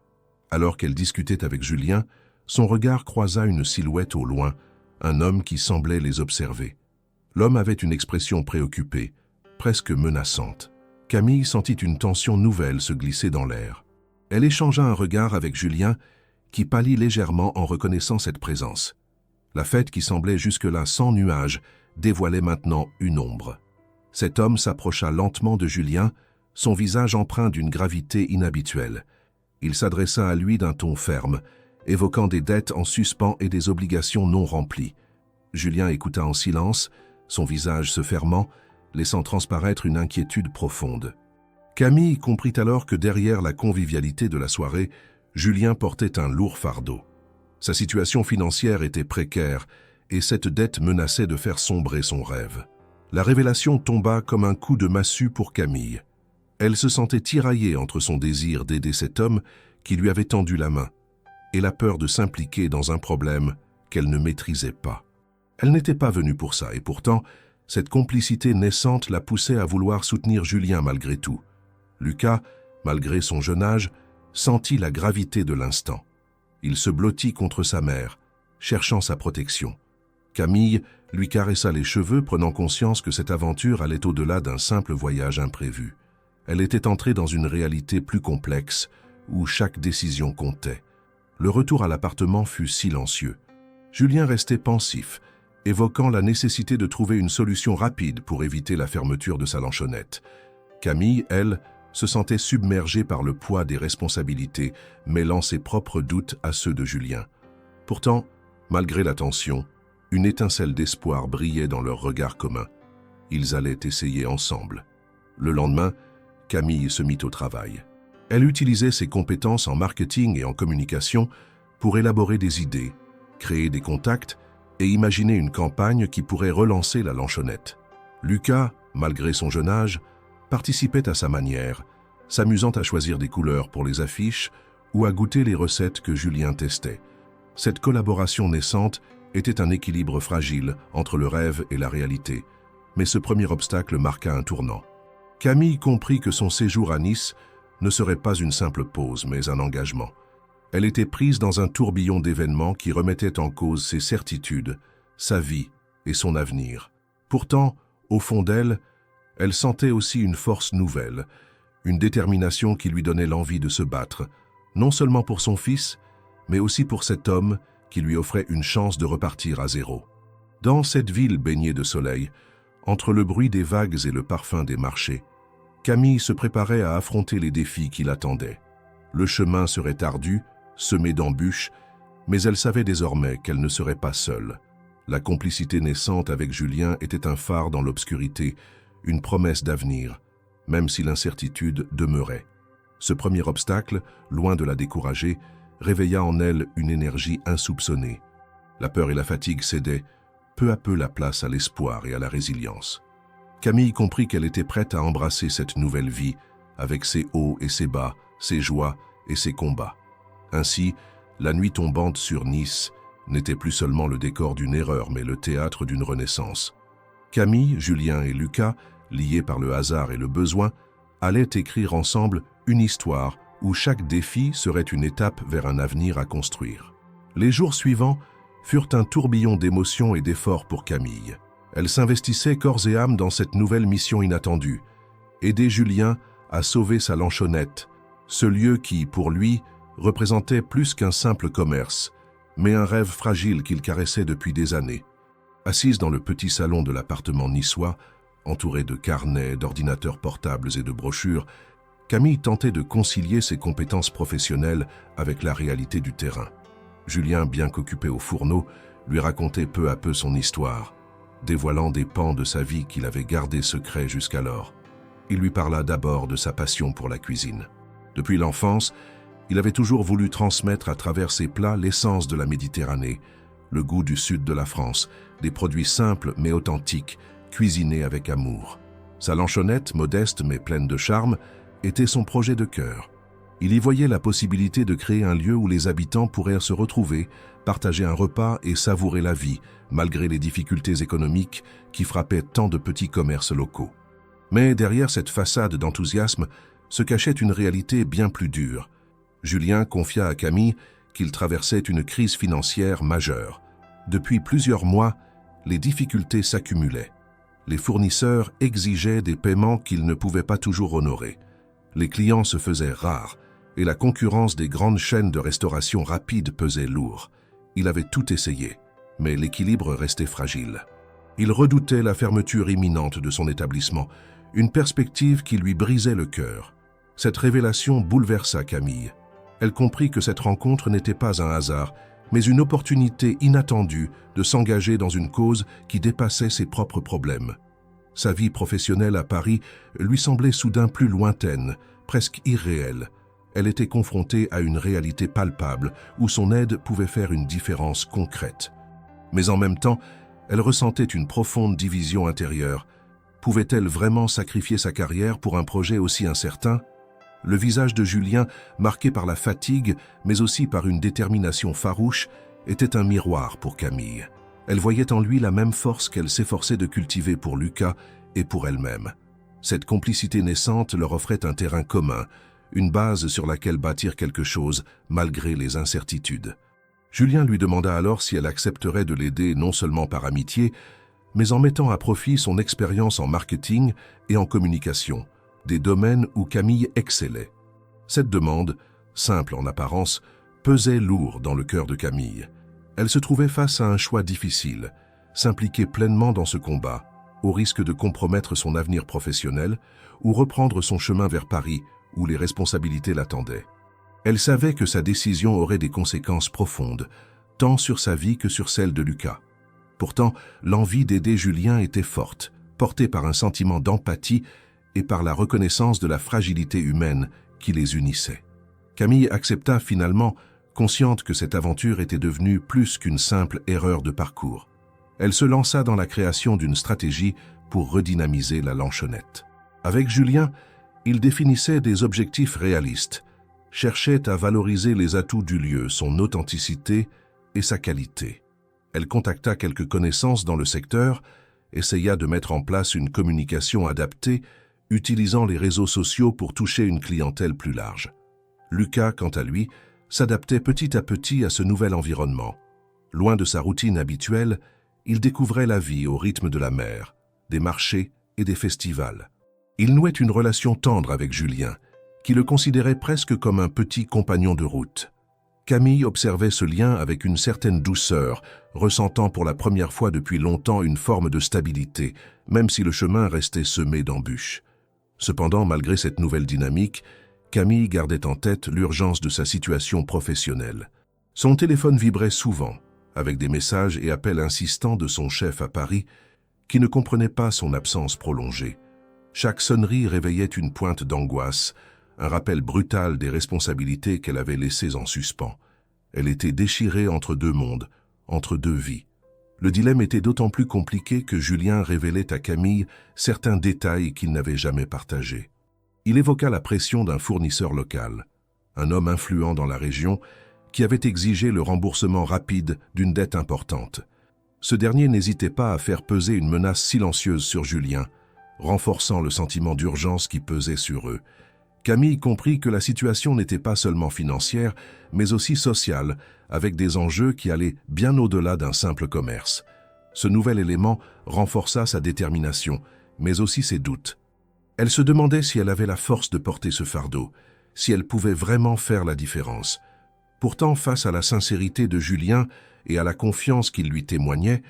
Alors qu'elle discutait avec Julien, son regard croisa une silhouette au loin, un homme qui semblait les observer. L'homme avait une expression préoccupée, presque menaçante. Camille sentit une tension nouvelle se glisser dans l'air. Elle échangea un regard avec Julien, qui pâlit légèrement en reconnaissant cette présence. La fête qui semblait jusque-là sans nuages dévoilait maintenant une ombre. Cet homme s'approcha lentement de Julien, son visage empreint d'une gravité inhabituelle. Il s'adressa à lui d'un ton ferme, évoquant des dettes en suspens et des obligations non remplies. Julien écouta en silence, son visage se fermant, laissant transparaître une inquiétude profonde. Camille comprit alors que derrière la convivialité de la soirée, Julien portait un lourd fardeau. Sa situation financière était précaire et cette dette menaçait de faire sombrer son rêve. La révélation tomba comme un coup de massue pour Camille. Elle se sentait tiraillée entre son désir d'aider cet homme qui lui avait tendu la main et la peur de s'impliquer dans un problème qu'elle ne maîtrisait pas. Elle n'était pas venue pour ça et pourtant, cette complicité naissante la poussait à vouloir soutenir Julien malgré tout. Lucas, malgré son jeune âge, sentit la gravité de l'instant. Il se blottit contre sa mère, cherchant sa protection. Camille lui caressa les cheveux, prenant conscience que cette aventure allait au-delà d'un simple voyage imprévu. Elle était entrée dans une réalité plus complexe, où chaque décision comptait. Le retour à l'appartement fut silencieux. Julien restait pensif, évoquant la nécessité de trouver une solution rapide pour éviter la fermeture de sa lanchonnette. Camille, elle, se sentait submergée par le poids des responsabilités, mêlant ses propres doutes à ceux de Julien. Pourtant, malgré la tension, une étincelle d'espoir brillait dans leur regard commun. Ils allaient essayer ensemble. Le lendemain, Camille se mit au travail. Elle utilisait ses compétences en marketing et en communication pour élaborer des idées, créer des contacts et imaginer une campagne qui pourrait relancer la lanchonnette. Lucas, malgré son jeune âge, participait à sa manière, s'amusant à choisir des couleurs pour les affiches ou à goûter les recettes que Julien testait. Cette collaboration naissante était un équilibre fragile entre le rêve et la réalité, mais ce premier obstacle marqua un tournant. Camille comprit que son séjour à Nice ne serait pas une simple pause, mais un engagement. Elle était prise dans un tourbillon d'événements qui remettaient en cause ses certitudes, sa vie et son avenir. Pourtant, au fond d'elle, elle sentait aussi une force nouvelle, une détermination qui lui donnait l'envie de se battre, non seulement pour son fils, mais aussi pour cet homme qui lui offrait une chance de repartir à zéro. Dans cette ville baignée de soleil, entre le bruit des vagues et le parfum des marchés, Camille se préparait à affronter les défis qui l'attendaient. Le chemin serait ardu, semé d'embûches, mais elle savait désormais qu'elle ne serait pas seule. La complicité naissante avec Julien était un phare dans l'obscurité, une promesse d'avenir, même si l'incertitude demeurait. Ce premier obstacle, loin de la décourager, réveilla en elle une énergie insoupçonnée. La peur et la fatigue cédaient peu à peu la place à l'espoir et à la résilience. Camille comprit qu'elle était prête à embrasser cette nouvelle vie, avec ses hauts et ses bas, ses joies et ses combats. Ainsi, la nuit tombante sur Nice n'était plus seulement le décor d'une erreur, mais le théâtre d'une renaissance. Camille, Julien et Lucas, liés par le hasard et le besoin, allaient écrire ensemble une histoire où chaque défi serait une étape vers un avenir à construire. Les jours suivants furent un tourbillon d'émotions et d'efforts pour Camille. Elle s'investissait corps et âme dans cette nouvelle mission inattendue, aider Julien à sauver sa lanchonnette, ce lieu qui, pour lui, représentait plus qu'un simple commerce, mais un rêve fragile qu'il caressait depuis des années. Assise dans le petit salon de l'appartement niçois, entourée de carnets, d'ordinateurs portables et de brochures, Camille tentait de concilier ses compétences professionnelles avec la réalité du terrain. Julien, bien qu'occupé au fourneau, lui racontait peu à peu son histoire, dévoilant des pans de sa vie qu'il avait gardés secrets jusqu'alors. Il lui parla d'abord de sa passion pour la cuisine. Depuis l'enfance, il avait toujours voulu transmettre à travers ses plats l'essence de la Méditerranée, le goût du sud de la France, des produits simples mais authentiques, cuisinés avec amour. Sa lanchonnette, modeste mais pleine de charme, était son projet de cœur. Il y voyait la possibilité de créer un lieu où les habitants pourraient se retrouver, partager un repas et savourer la vie, malgré les difficultés économiques qui frappaient tant de petits commerces locaux. Mais derrière cette façade d'enthousiasme se cachait une réalité bien plus dure. Julien confia à Camille qu'il traversait une crise financière majeure. Depuis plusieurs mois, les difficultés s'accumulaient. Les fournisseurs exigeaient des paiements qu'ils ne pouvaient pas toujours honorer. Les clients se faisaient rares et la concurrence des grandes chaînes de restauration rapide pesait lourd. Il avait tout essayé, mais l'équilibre restait fragile. Il redoutait la fermeture imminente de son établissement, une perspective qui lui brisait le cœur. Cette révélation bouleversa Camille. Elle comprit que cette rencontre n'était pas un hasard, mais une opportunité inattendue de s'engager dans une cause qui dépassait ses propres problèmes. Sa vie professionnelle à Paris lui semblait soudain plus lointaine, presque irréelle. Elle était confrontée à une réalité palpable où son aide pouvait faire une différence concrète. Mais en même temps, elle ressentait une profonde division intérieure. Pouvait-elle vraiment sacrifier sa carrière pour un projet aussi incertain ? Le visage de Julien, marqué par la fatigue, mais aussi par une détermination farouche, était un miroir pour Camille. Elle voyait en lui la même force qu'elle s'efforçait de cultiver pour Lucas et pour elle-même. Cette complicité naissante leur offrait un terrain commun, une base sur laquelle bâtir quelque chose, malgré les incertitudes. Julien lui demanda alors si elle accepterait de l'aider non seulement par amitié, mais en mettant à profit son expérience en marketing et en communication, des domaines où Camille excellait. Cette demande, simple en apparence, pesait lourd dans le cœur de Camille. Elle se trouvait face à un choix difficile, s'impliquer pleinement dans ce combat, au risque de compromettre son avenir professionnel ou reprendre son chemin vers Paris, où les responsabilités l'attendaient. Elle savait que sa décision aurait des conséquences profondes, tant sur sa vie que sur celle de Lucas. Pourtant, l'envie d'aider Julien était forte, portée par un sentiment d'empathie et par la reconnaissance de la fragilité humaine qui les unissait. Camille accepta finalement, consciente que cette aventure était devenue plus qu'une simple erreur de parcours. Elle se lança dans la création d'une stratégie pour redynamiser la Lanchonnette. Avec Julien, il définissait des objectifs réalistes, cherchait à valoriser les atouts du lieu, son authenticité et sa qualité. Elle contacta quelques connaissances dans le secteur, essaya de mettre en place une communication adaptée, utilisant les réseaux sociaux pour toucher une clientèle plus large. Lucas, quant à lui, s'adaptait petit à petit à ce nouvel environnement. Loin de sa routine habituelle, il découvrait la vie au rythme de la mer, des marchés et des festivals. Il nouait une relation tendre avec Julien, qui le considérait presque comme un petit compagnon de route. Camille observait ce lien avec une certaine douceur, ressentant pour la première fois depuis longtemps une forme de stabilité, même si le chemin restait semé d'embûches. Cependant, malgré cette nouvelle dynamique, Camille gardait en tête l'urgence de sa situation professionnelle. Son téléphone vibrait souvent, avec des messages et appels insistants de son chef à Paris, qui ne comprenait pas son absence prolongée. Chaque sonnerie réveillait une pointe d'angoisse, un rappel brutal des responsabilités qu'elle avait laissées en suspens. Elle était déchirée entre deux mondes, entre deux vies. Le dilemme était d'autant plus compliqué que Julien révélait à Camille certains détails qu'il n'avait jamais partagés. Il évoqua la pression d'un fournisseur local, un homme influent dans la région, qui avait exigé le remboursement rapide d'une dette importante. Ce dernier n'hésitait pas à faire peser une menace silencieuse sur Julien, renforçant le sentiment d'urgence qui pesait sur eux. Camille comprit que la situation n'était pas seulement financière, mais aussi sociale, avec des enjeux qui allaient bien au-delà d'un simple commerce. Ce nouvel élément renforça sa détermination, mais aussi ses doutes. Elle se demandait si elle avait la force de porter ce fardeau, si elle pouvait vraiment faire la différence. Pourtant, face à la sincérité de Julien et à la confiance qu'il lui témoignait,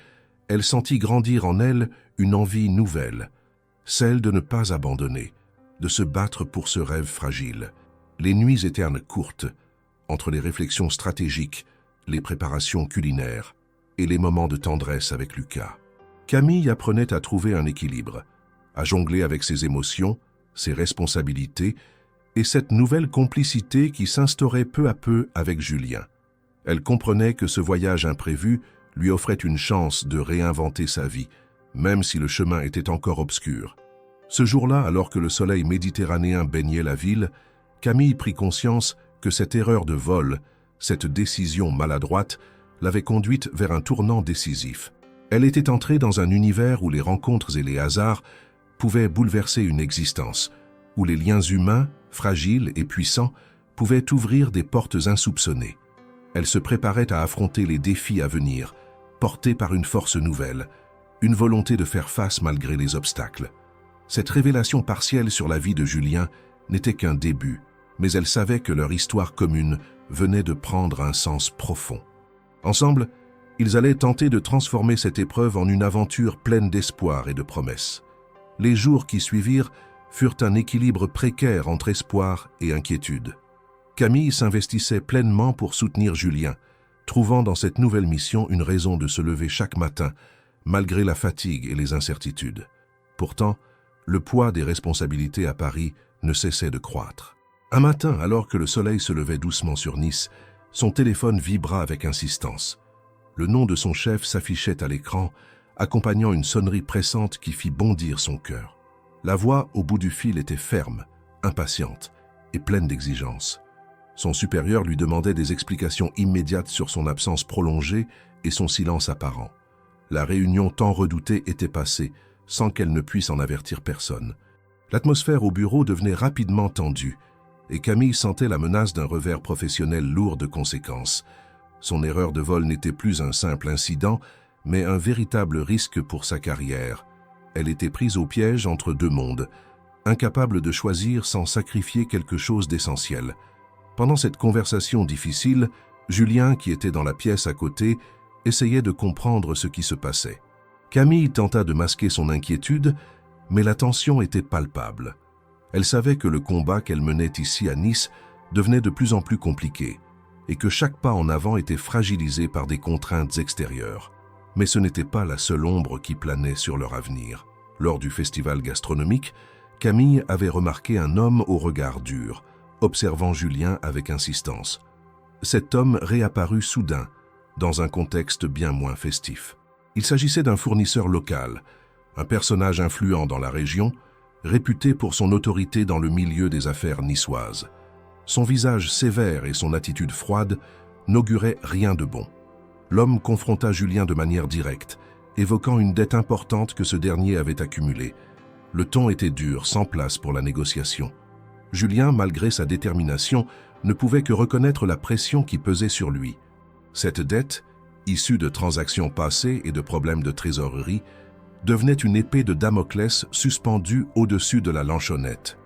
elle sentit grandir en elle une envie nouvelle, celle de ne pas abandonner, de se battre pour ce rêve fragile. Les nuits éternes courtes, entre les réflexions stratégiques, les préparations culinaires et les moments de tendresse avec Lucas. Camille apprenait à trouver un équilibre, à jongler avec ses émotions, ses responsabilités et cette nouvelle complicité qui s'instaurait peu à peu avec Julien. Elle comprenait que ce voyage imprévu lui offrait une chance de réinventer sa vie, même si le chemin était encore obscur. Ce jour-là, alors que le soleil méditerranéen baignait la ville, Camille prit conscience que cette erreur de vol, cette décision maladroite, l'avait conduite vers un tournant décisif. Elle était entrée dans un univers où les rencontres et les hasards pouvaient bouleverser une existence, où les liens humains, fragiles et puissants, pouvaient ouvrir des portes insoupçonnées. Elle se préparait à affronter les défis à venir, portée par une force nouvelle, une volonté de faire face malgré les obstacles. Cette révélation partielle sur la vie de Julien n'était qu'un début, mais elle savait que leur histoire commune venait de prendre un sens profond. Ensemble, Ils allaient tenter de transformer cette épreuve en une aventure pleine d'espoir et de promesses. Les jours qui suivirent furent un équilibre précaire entre espoir et inquiétude. Camille s'investissait pleinement pour soutenir Julien, trouvant dans cette nouvelle mission une raison de se lever chaque matin, malgré la fatigue et les incertitudes. Pourtant, le poids des responsabilités à Paris ne cessait de croître. Un matin, alors que le soleil se levait doucement sur Nice, son téléphone vibra avec insistance. Le nom de son chef s'affichait à l'écran, accompagnant une sonnerie pressante qui fit bondir son cœur. La voix au bout du fil était ferme, impatiente et pleine d'exigence. Son supérieur lui demandait des explications immédiates sur son absence prolongée et son silence apparent. La réunion tant redoutée était passée, sans qu'elle ne puisse en avertir personne. L'atmosphère au bureau devenait rapidement tendue, et Camille sentait la menace d'un revers professionnel lourd de conséquences. Son erreur de vol n'était plus un simple incident, mais un véritable risque pour sa carrière. Elle était prise au piège entre deux mondes, incapable de choisir sans sacrifier quelque chose d'essentiel. Pendant cette conversation difficile, Julien, qui était dans la pièce à côté, essayait de comprendre ce qui se passait. Camille tenta de masquer son inquiétude, mais la tension était palpable. Elle savait que le combat qu'elle menait ici à Nice devenait de plus en plus compliqué, et que chaque pas en avant était fragilisé par des contraintes extérieures. Mais ce n'était pas la seule ombre qui planait sur leur avenir. Lors du festival gastronomique, Camille avait remarqué un homme au regard dur, observant Julien avec insistance. Cet homme réapparut soudain, dans un contexte bien moins festif. Il s'agissait d'un fournisseur local, un personnage influent dans la région, réputé pour son autorité dans le milieu des affaires niçoises. Son visage sévère et son attitude froide n'auguraient rien de bon. L'homme confronta Julien de manière directe, évoquant une dette importante que ce dernier avait accumulée. Le ton était dur, sans place pour la négociation. Julien, malgré sa détermination, ne pouvait que reconnaître la pression qui pesait sur lui. Cette dette, issue de transactions passées et de problèmes de trésorerie, devenait une épée de Damoclès suspendue au-dessus de la lanchonnette.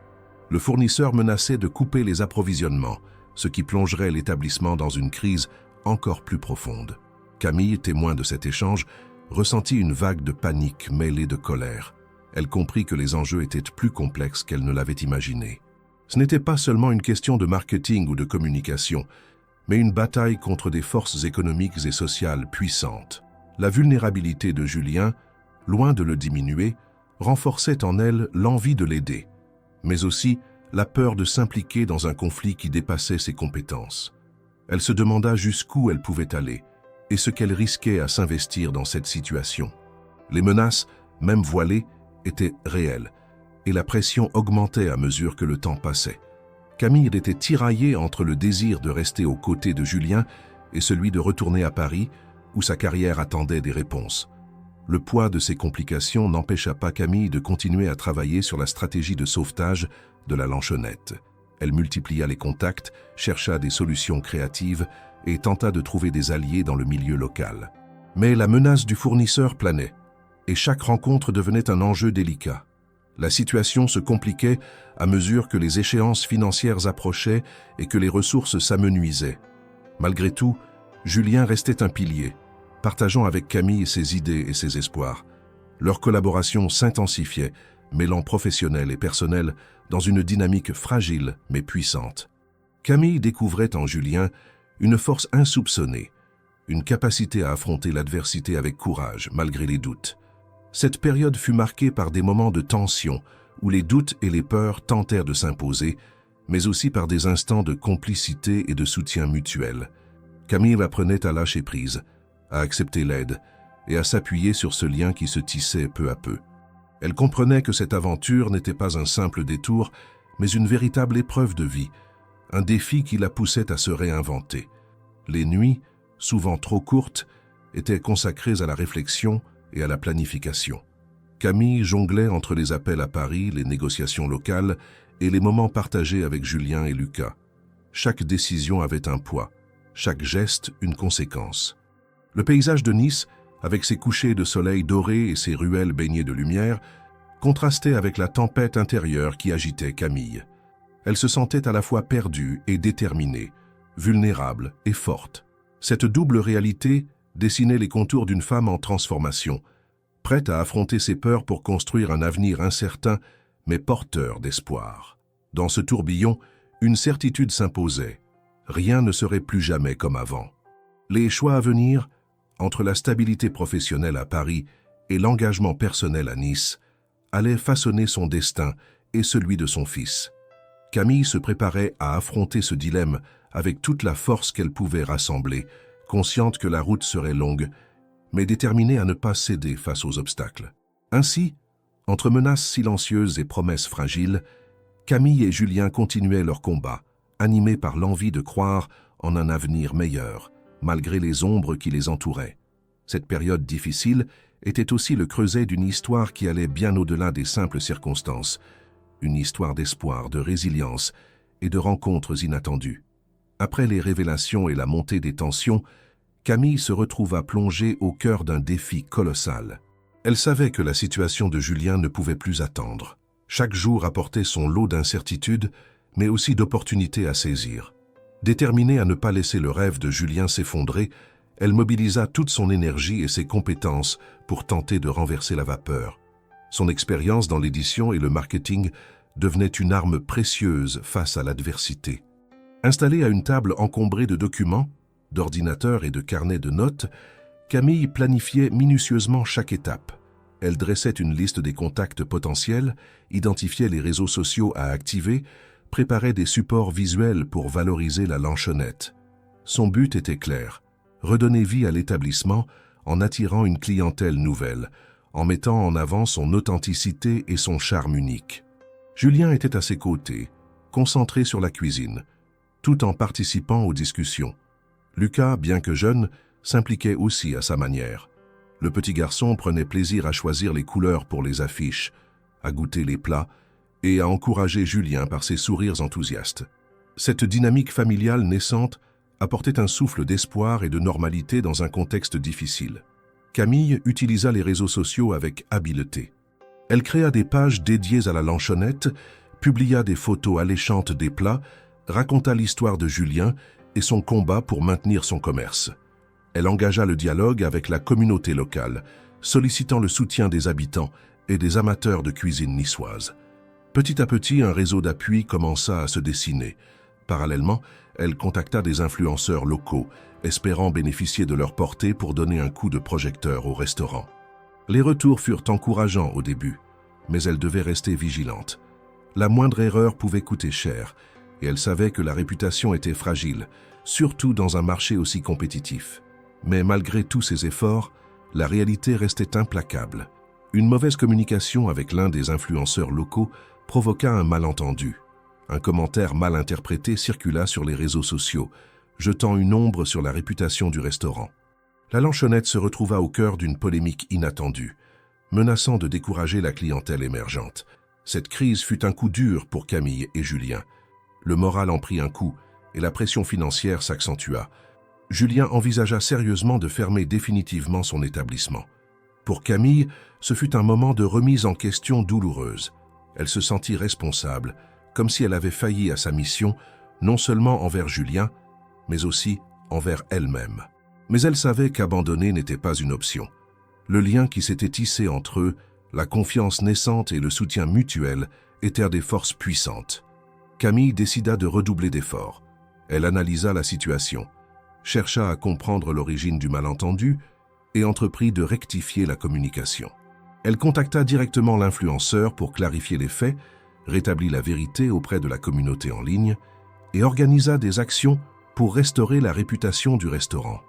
Le fournisseur menaçait de couper les approvisionnements, ce qui plongerait l'établissement dans une crise encore plus profonde. Camille, témoin de cet échange, ressentit une vague de panique mêlée de colère. Elle comprit que les enjeux étaient plus complexes qu'elle ne l'avait imaginé. Ce n'était pas seulement une question de marketing ou de communication, mais une bataille contre des forces économiques et sociales puissantes. La vulnérabilité de Julien, loin de le diminuer, renforçait en elle l'envie de l'aider, mais aussi la peur de s'impliquer dans un conflit qui dépassait ses compétences. Elle se demanda jusqu'où elle pouvait aller et ce qu'elle risquait à s'investir dans cette situation. Les menaces, même voilées, étaient réelles, et la pression augmentait à mesure que le temps passait. Camille était tiraillée entre le désir de rester aux côtés de Julien et celui de retourner à Paris, où sa carrière attendait des réponses. Le poids de ces complications n'empêcha pas Camille de continuer à travailler sur la stratégie de sauvetage de la lanchonnette. Elle multiplia les contacts, chercha des solutions créatives et tenta de trouver des alliés dans le milieu local. Mais la menace du fournisseur planait, et chaque rencontre devenait un enjeu délicat. La situation se compliquait à mesure que les échéances financières approchaient et que les ressources s'amenuisaient. Malgré tout, Julien restait un pilier, partageant avec Camille ses idées et ses espoirs. Leur collaboration s'intensifiait, mêlant professionnel et personnel dans une dynamique fragile mais puissante. Camille découvrait en Julien une force insoupçonnée, une capacité à affronter l'adversité avec courage malgré les doutes. Cette période fut marquée par des moments de tension où les doutes et les peurs tentèrent de s'imposer, mais aussi par des instants de complicité et de soutien mutuel. Camille apprenait à lâcher prise, à accepter l'aide et à s'appuyer sur ce lien qui se tissait peu à peu. Elle comprenait que cette aventure n'était pas un simple détour, mais une véritable épreuve de vie, un défi qui la poussait à se réinventer. Les nuits, souvent trop courtes, étaient consacrées à la réflexion et à la planification. Camille jonglait entre les appels à Paris, les négociations locales et les moments partagés avec Julien et Lucas. Chaque décision avait un poids, chaque geste une conséquence. Le paysage de Nice, avec ses couchers de soleil dorés et ses ruelles baignées de lumière, contrastait avec la tempête intérieure qui agitait Camille. Elle se sentait à la fois perdue et déterminée, vulnérable et forte. Cette double réalité dessinait les contours d'une femme en transformation, prête à affronter ses peurs pour construire un avenir incertain, mais porteur d'espoir. Dans ce tourbillon, une certitude s'imposait. Rien ne serait plus jamais comme avant. Les choix à venir, entre la stabilité professionnelle à Paris et l'engagement personnel à Nice, allaient façonner son destin et celui de son fils. Camille se préparait à affronter ce dilemme avec toute la force qu'elle pouvait rassembler, consciente que la route serait longue, mais déterminée à ne pas céder face aux obstacles. Ainsi, entre menaces silencieuses et promesses fragiles, Camille et Julien continuaient leur combat, animés par l'envie de croire en un avenir meilleur, malgré les ombres qui les entouraient. Cette période difficile était aussi le creuset d'une histoire qui allait bien au-delà des simples circonstances, une histoire d'espoir, de résilience et de rencontres inattendues. Après les révélations et la montée des tensions, Camille se retrouva plongée au cœur d'un défi colossal. Elle savait que la situation de Julien ne pouvait plus attendre. Chaque jour apportait son lot d'incertitudes, mais aussi d'opportunités à saisir. Déterminée à ne pas laisser le rêve de Julien s'effondrer, elle mobilisa toute son énergie et ses compétences pour tenter de renverser la vapeur. Son expérience dans l'édition et le marketing devenait une arme précieuse face à l'adversité. Installée à une table encombrée de documents, d'ordinateurs et de carnets de notes, Camille planifiait minutieusement chaque étape. Elle dressait une liste des contacts potentiels, identifiait les réseaux sociaux à activer, préparait des supports visuels pour valoriser la lanchonnette. Son but était clair, redonner vie à l'établissement en attirant une clientèle nouvelle, en mettant en avant son authenticité et son charme unique. Julien était à ses côtés, concentré sur la cuisine, tout en participant aux discussions. Lucas, bien que jeune, s'impliquait aussi à sa manière. Le petit garçon prenait plaisir à choisir les couleurs pour les affiches, à goûter les plats et à encourager Julien par ses sourires enthousiastes. Cette dynamique familiale naissante apportait un souffle d'espoir et de normalité dans un contexte difficile. Camille utilisa les réseaux sociaux avec habileté. Elle créa des pages dédiées à la lanchonnette, publia des photos alléchantes des plats, raconta l'histoire de Julien et son combat pour maintenir son commerce. Elle engagea le dialogue avec la communauté locale, sollicitant le soutien des habitants et des amateurs de cuisine niçoise. Petit à petit, un réseau d'appui commença à se dessiner. Parallèlement, elle contacta des influenceurs locaux, espérant bénéficier de leur portée pour donner un coup de projecteur au restaurant. Les retours furent encourageants au début, mais elle devait rester vigilante. La moindre erreur pouvait coûter cher, et elle savait que la réputation était fragile, surtout dans un marché aussi compétitif. Mais malgré tous ses efforts, la réalité restait implacable. Une mauvaise communication avec l'un des influenceurs locaux provoqua un malentendu. Un commentaire mal interprété circula sur les réseaux sociaux, jetant une ombre sur la réputation du restaurant. La lanchonnette se retrouva au cœur d'une polémique inattendue, menaçant de décourager la clientèle émergente. Cette crise fut un coup dur pour Camille et Julien. Le moral en prit un coup et la pression financière s'accentua. Julien envisagea sérieusement de fermer définitivement son établissement. Pour Camille, ce fut un moment de remise en question douloureuse. Elle se sentit responsable, comme si elle avait failli à sa mission, non seulement envers Julien, mais aussi envers elle-même. Mais elle savait qu'abandonner n'était pas une option. Le lien qui s'était tissé entre eux, la confiance naissante et le soutien mutuel étaient des forces puissantes. Camille décida de redoubler d'efforts. Elle analysa la situation, chercha à comprendre l'origine du malentendu et entreprit de rectifier la communication. Elle contacta directement l'influenceur pour clarifier les faits, rétablit la vérité auprès de la communauté en ligne et organisa des actions pour restaurer la réputation du restaurant.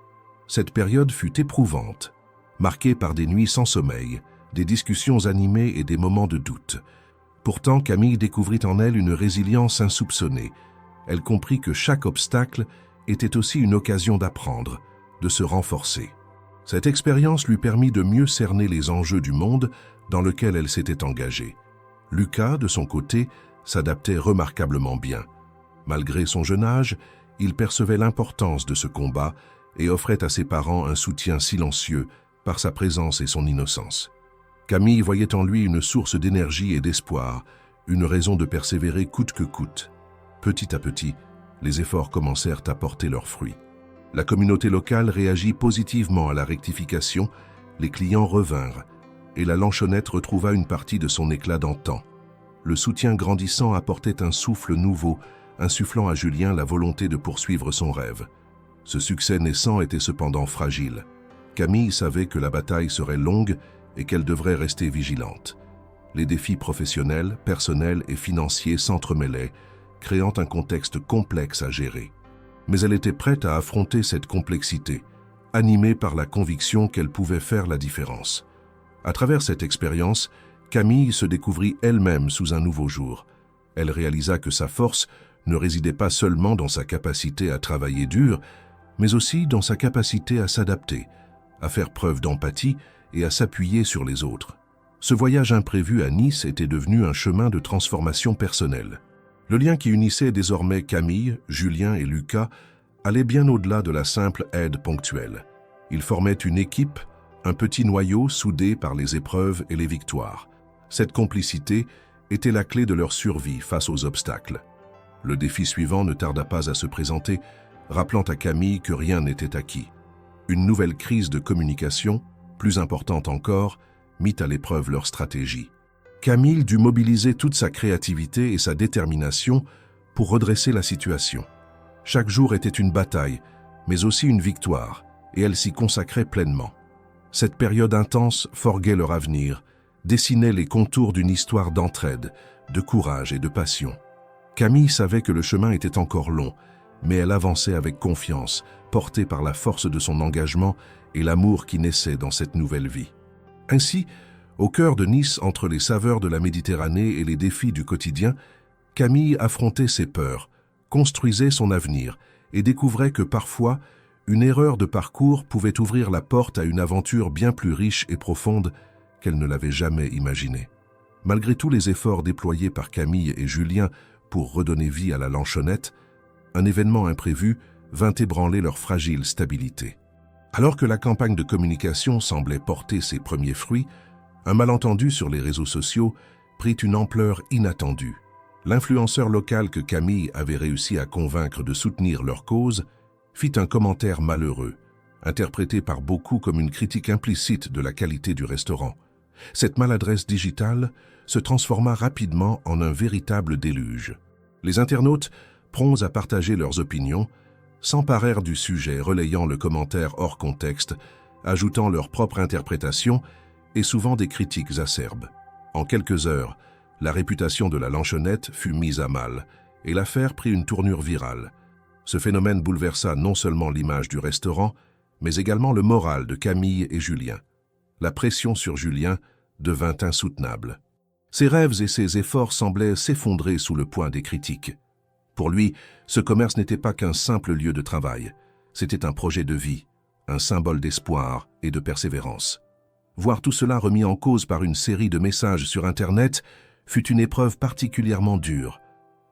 Cette période fut éprouvante, marquée par des nuits sans sommeil, des discussions animées et des moments de doute. Pourtant, Camille découvrit en elle une résilience insoupçonnée. Elle comprit que chaque obstacle était aussi une occasion d'apprendre, de se renforcer. Cette expérience lui permit de mieux cerner les enjeux du monde dans lequel elle s'était engagée. Lucas, de son côté, s'adaptait remarquablement bien. Malgré son jeune âge, il percevait l'importance de ce combat et offrait à ses parents un soutien silencieux par sa présence et son innocence. Camille voyait en lui une source d'énergie et d'espoir, une raison de persévérer coûte que coûte. Petit à petit, les efforts commencèrent à porter leurs fruits. La communauté locale réagit positivement à la rectification, les clients revinrent, et la Lanchonette retrouva une partie de son éclat d'antan. Le soutien grandissant apportait un souffle nouveau, insufflant à Julien la volonté de poursuivre son rêve. Ce succès naissant était cependant fragile. Camille savait que la bataille serait longue et qu'elle devrait rester vigilante. Les défis professionnels, personnels et financiers s'entremêlaient, créant un contexte complexe à gérer. Mais elle était prête à affronter cette complexité, animée par la conviction qu'elle pouvait faire la différence. À travers cette expérience, Camille se découvrit elle-même sous un nouveau jour. Elle réalisa que sa force ne résidait pas seulement dans sa capacité à travailler dur, mais aussi dans sa capacité à s'adapter, à faire preuve d'empathie et à s'appuyer sur les autres. Ce voyage imprévu à Nice était devenu un chemin de transformation personnelle. Le lien qui unissait désormais Camille, Julien et Lucas allait bien au-delà de la simple aide ponctuelle. Ils formaient une équipe, un petit noyau soudé par les épreuves et les victoires. Cette complicité était la clé de leur survie face aux obstacles. Le défi suivant ne tarda pas à se présenter, rappelant à Camille que rien n'était acquis. Une nouvelle crise de communication, plus importante encore, mit à l'épreuve leur stratégie. Camille dut mobiliser toute sa créativité et sa détermination pour redresser la situation. Chaque jour était une bataille, mais aussi une victoire, et elle s'y consacrait pleinement. Cette période intense forgeait leur avenir, dessinait les contours d'une histoire d'entraide, de courage et de passion. Camille savait que le chemin était encore long, mais elle avançait avec confiance, portée par la force de son engagement et l'amour qui naissait dans cette nouvelle vie. Ainsi, au cœur de Nice, entre les saveurs de la Méditerranée et les défis du quotidien, Camille affrontait ses peurs, construisait son avenir et découvrait que parfois, une erreur de parcours pouvait ouvrir la porte à une aventure bien plus riche et profonde qu'elle ne l'avait jamais imaginée. Malgré tous les efforts déployés par Camille et Julien pour redonner vie à la Lanchonette, un événement imprévu vint ébranler leur fragile stabilité. Alors que la campagne de communication semblait porter ses premiers fruits, un malentendu sur les réseaux sociaux prit une ampleur inattendue. L'influenceur local que Camille avait réussi à convaincre de soutenir leur cause fit un commentaire malheureux, interprété par beaucoup comme une critique implicite de la qualité du restaurant. Cette maladresse digitale se transforma rapidement en un véritable déluge. Les internautes, prompts à partager leurs opinions, s'emparèrent du sujet, relayant le commentaire hors contexte, ajoutant leur propre interprétation et souvent des critiques acerbes. En quelques heures, la réputation de la Lanchonette fut mise à mal et l'affaire prit une tournure virale. Ce phénomène bouleversa non seulement l'image du restaurant, mais également le moral de Camille et Julien. La pression sur Julien devint insoutenable. Ses rêves et ses efforts semblaient s'effondrer sous le poids des critiques. Pour lui, ce commerce n'était pas qu'un simple lieu de travail. C'était un projet de vie, un symbole d'espoir et de persévérance. Voir tout cela remis en cause par une série de messages sur Internet fut une épreuve particulièrement dure.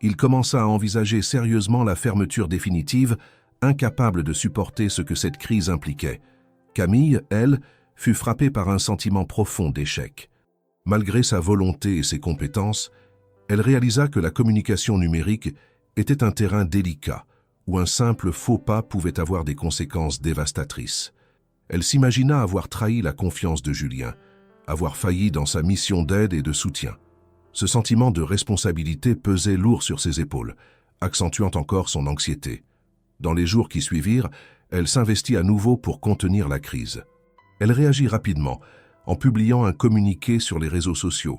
Il commença à envisager sérieusement la fermeture définitive, incapable de supporter ce que cette crise impliquait. Camille, elle, fut frappée par un sentiment profond d'échec. Malgré sa volonté et ses compétences, elle réalisa que la communication numérique était un terrain délicat, où un simple faux pas pouvait avoir des conséquences dévastatrices. Elle s'imagina avoir trahi la confiance de Julien, avoir failli dans sa mission d'aide et de soutien. Ce sentiment de responsabilité pesait lourd sur ses épaules, accentuant encore son anxiété. Dans les jours qui suivirent, elle s'investit à nouveau pour contenir la crise. Elle réagit rapidement, en publiant un communiqué sur les réseaux sociaux,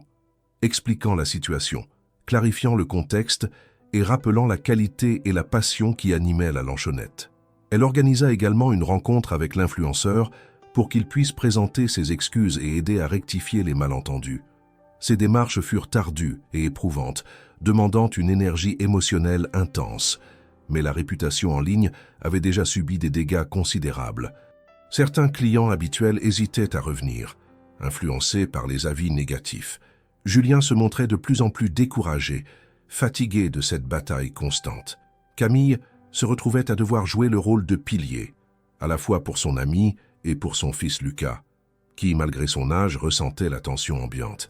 expliquant la situation, clarifiant le contexte et rappelant la qualité et la passion qui animaient la Lanchonette. Elle organisa également une rencontre avec l'influenceur pour qu'il puisse présenter ses excuses et aider à rectifier les malentendus. Ces démarches furent ardues et éprouvantes, demandant une énergie émotionnelle intense, mais la réputation en ligne avait déjà subi des dégâts considérables. Certains clients habituels hésitaient à revenir, influencés par les avis négatifs. Julien se montrait de plus en plus découragé, fatigué de cette bataille constante. Camille se retrouvait à devoir jouer le rôle de pilier, à la fois pour son ami et pour son fils Lucas, qui, malgré son âge, ressentait la tension ambiante.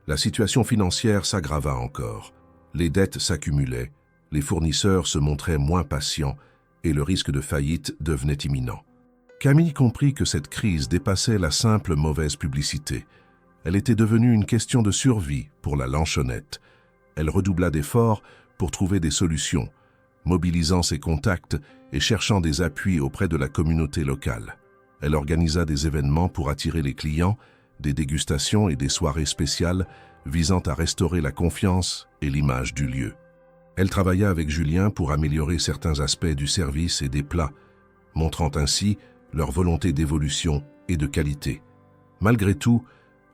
La situation financière s'aggrava encore. Les dettes s'accumulaient, les fournisseurs se montraient moins patients et le risque de faillite devenait imminent. Camille comprit que cette crise dépassait la simple mauvaise publicité. Elle était devenue une question de survie pour la Lanchonette. Elle redoubla d'efforts pour trouver des solutions, mobilisant ses contacts et cherchant des appuis auprès de la communauté locale. Elle organisa des événements pour attirer les clients, des dégustations et des soirées spéciales visant à restaurer la confiance et l'image du lieu. Elle travailla avec Julien pour améliorer certains aspects du service et des plats, montrant ainsi leur volonté d'évolution et de qualité. Malgré tout,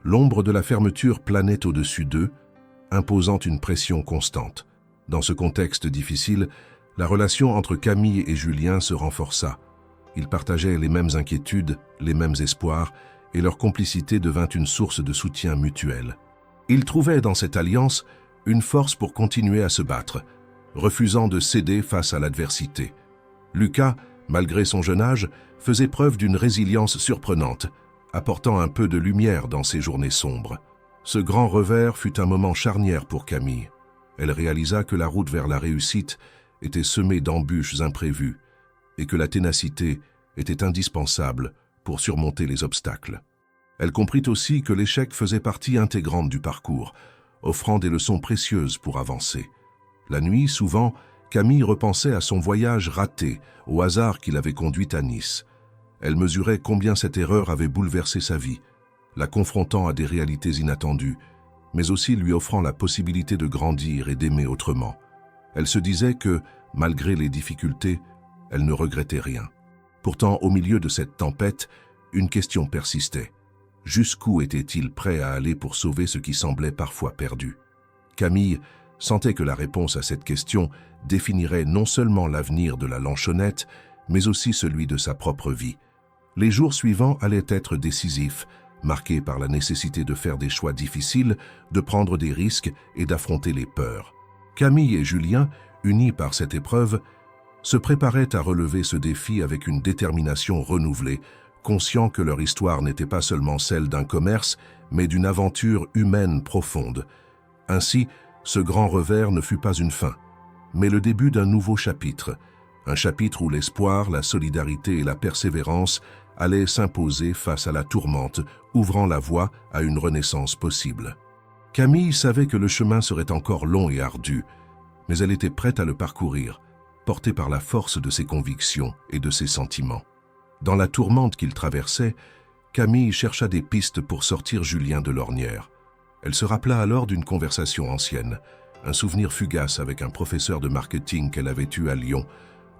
l'ombre de la fermeture planait au-dessus d'eux, imposant une pression constante. Dans ce contexte difficile, la relation entre Camille et Julien se renforça. Ils partageaient les mêmes inquiétudes, les mêmes espoirs, et leur complicité devint une source de soutien mutuel. Ils trouvaient dans cette alliance une force pour continuer à se battre, refusant de céder face à l'adversité. Lucas, malgré son jeune âge, faisait preuve d'une résilience surprenante, apportant un peu de lumière dans ces journées sombres. Ce grand revers fut un moment charnière pour Camille. Elle réalisa que la route vers la réussite était semée d'embûches imprévues et que la ténacité était indispensable pour surmonter les obstacles. Elle comprit aussi que l'échec faisait partie intégrante du parcours, offrant des leçons précieuses pour avancer. La nuit, souvent, Camille repensait à son voyage raté, au hasard qui l'avait conduite à Nice. Elle mesurait combien cette erreur avait bouleversé sa vie, la confrontant à des réalités inattendues, mais aussi lui offrant la possibilité de grandir et d'aimer autrement. Elle se disait que, malgré les difficultés, elle ne regrettait rien. Pourtant, au milieu de cette tempête, une question persistait. Jusqu'où était-il prêt à aller pour sauver ce qui semblait parfois perdu? Camille sentait que la réponse à cette question définirait non seulement l'avenir de la Lanchonette, mais aussi celui de sa propre vie. Les jours suivants allaient être décisifs, marqués par la nécessité de faire des choix difficiles, de prendre des risques et d'affronter les peurs. Camille et Julien, unis par cette épreuve, se préparaient à relever ce défi avec une détermination renouvelée, conscients que leur histoire n'était pas seulement celle d'un commerce, mais d'une aventure humaine profonde. Ainsi, ce grand revers ne fut pas une fin, mais le début d'un nouveau chapitre, un chapitre où l'espoir, la solidarité et la persévérance allaient s'imposer face à la tourmente, ouvrant la voie à une renaissance possible. Camille savait que le chemin serait encore long et ardu, mais elle était prête à le parcourir, portée par la force de ses convictions et de ses sentiments. Dans la tourmente qu'il traversait, Camille chercha des pistes pour sortir Julien de l'ornière. Elle se rappela alors d'une conversation ancienne, un souvenir fugace avec un professeur de marketing qu'elle avait eu à Lyon,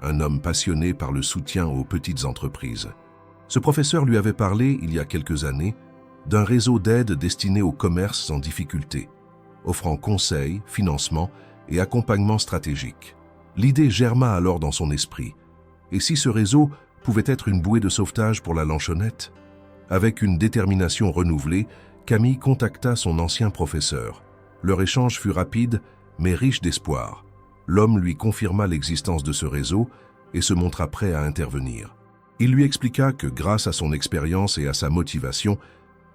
un homme passionné par le soutien aux petites entreprises. Ce professeur lui avait parlé, il y a quelques années, d'un réseau d'aide destiné aux commerces en difficulté, offrant conseils, financements et accompagnement stratégique. L'idée germa alors dans son esprit. Et si ce réseau pouvait être une bouée de sauvetage pour la Lanchonette? Avec une détermination renouvelée, Camille contacta son ancien professeur. Leur échange fut rapide, mais riche d'espoir. L'homme lui confirma l'existence de ce réseau et se montra prêt à intervenir. Il lui expliqua que grâce à son expérience et à sa motivation,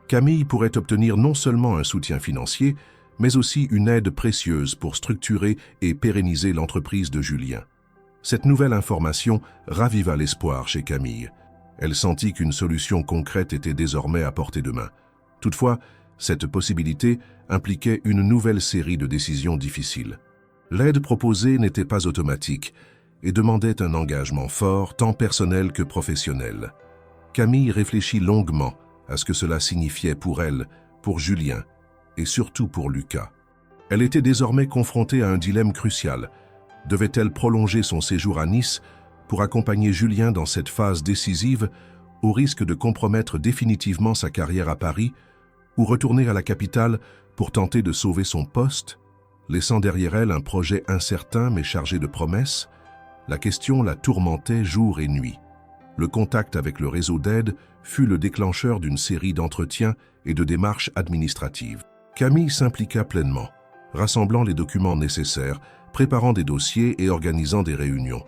Camille pourrait obtenir non seulement un soutien financier, mais aussi une aide précieuse pour structurer et pérenniser l'entreprise de Julien. Cette nouvelle information raviva l'espoir chez Camille. Elle sentit qu'une solution concrète était désormais à portée de main. Toutefois, cette possibilité impliquait une nouvelle série de décisions difficiles. L'aide proposée n'était pas automatique et demandait un engagement fort, tant personnel que professionnel. Camille réfléchit longuement à ce que cela signifiait pour elle, pour Julien et surtout pour Lucas. Elle était désormais confrontée à un dilemme crucial. Devait-elle prolonger son séjour à Nice pour accompagner Julien dans cette phase décisive, au risque de compromettre définitivement sa carrière à Paris, ou retourner à la capitale pour tenter de sauver son poste, laissant derrière elle un projet incertain mais chargé de promesses? La question la tourmentait jour et nuit. Le contact avec le réseau d'aide fut le déclencheur d'une série d'entretiens et de démarches administratives. Camille s'impliqua pleinement, rassemblant les documents nécessaires, préparant des dossiers et organisant des réunions.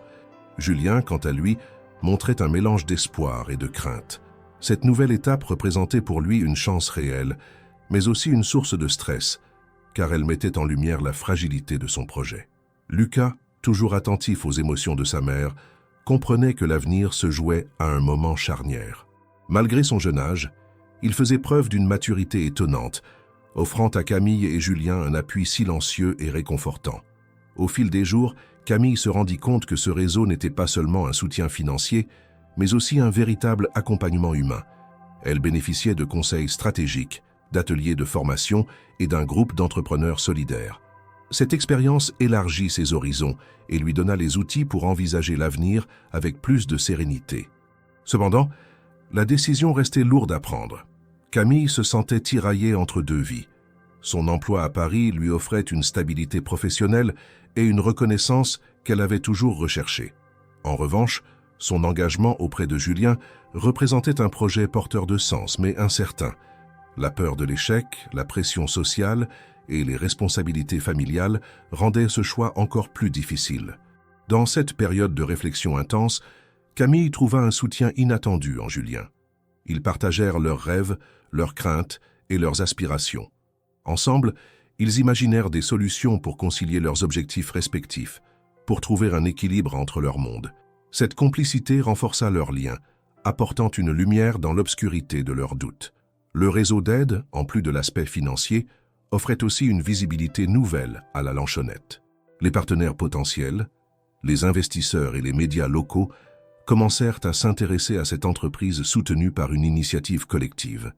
Julien, quant à lui, montrait un mélange d'espoir et de crainte. Cette nouvelle étape représentait pour lui une chance réelle, mais aussi une source de stress, car elle mettait en lumière la fragilité de son projet. Lucas, toujours attentif aux émotions de sa mère, comprenait que l'avenir se jouait à un moment charnière. Malgré son jeune âge, il faisait preuve d'une maturité étonnante, offrant à Camille et Julien un appui silencieux et réconfortant. Au fil des jours, Camille se rendit compte que ce réseau n'était pas seulement un soutien financier, mais aussi un véritable accompagnement humain. Elle bénéficiait de conseils stratégiques, d'ateliers de formation et d'un groupe d'entrepreneurs solidaires. Cette expérience élargit ses horizons et lui donna les outils pour envisager l'avenir avec plus de sérénité. Cependant, la décision restait lourde à prendre. Camille se sentait tiraillée entre deux vies. Son emploi à Paris lui offrait une stabilité professionnelle et une reconnaissance qu'elle avait toujours recherchée. En revanche, son engagement auprès de Julien représentait un projet porteur de sens mais incertain. La peur de l'échec, la pression sociale et les responsabilités familiales rendaient ce choix encore plus difficile. Dans cette période de réflexion intense, Camille trouva un soutien inattendu en Julien. Ils partagèrent leurs rêves, leurs craintes et leurs aspirations. Ensemble, ils imaginèrent des solutions pour concilier leurs objectifs respectifs, pour trouver un équilibre entre leurs mondes. Cette complicité renforça leurs liens, apportant une lumière dans l'obscurité de leurs doutes. Le réseau d'aide, en plus de l'aspect financier, offrait aussi une visibilité nouvelle à la Lanchonette. Les partenaires potentiels, les investisseurs et les médias locaux commencèrent à s'intéresser à cette entreprise soutenue par une initiative collective.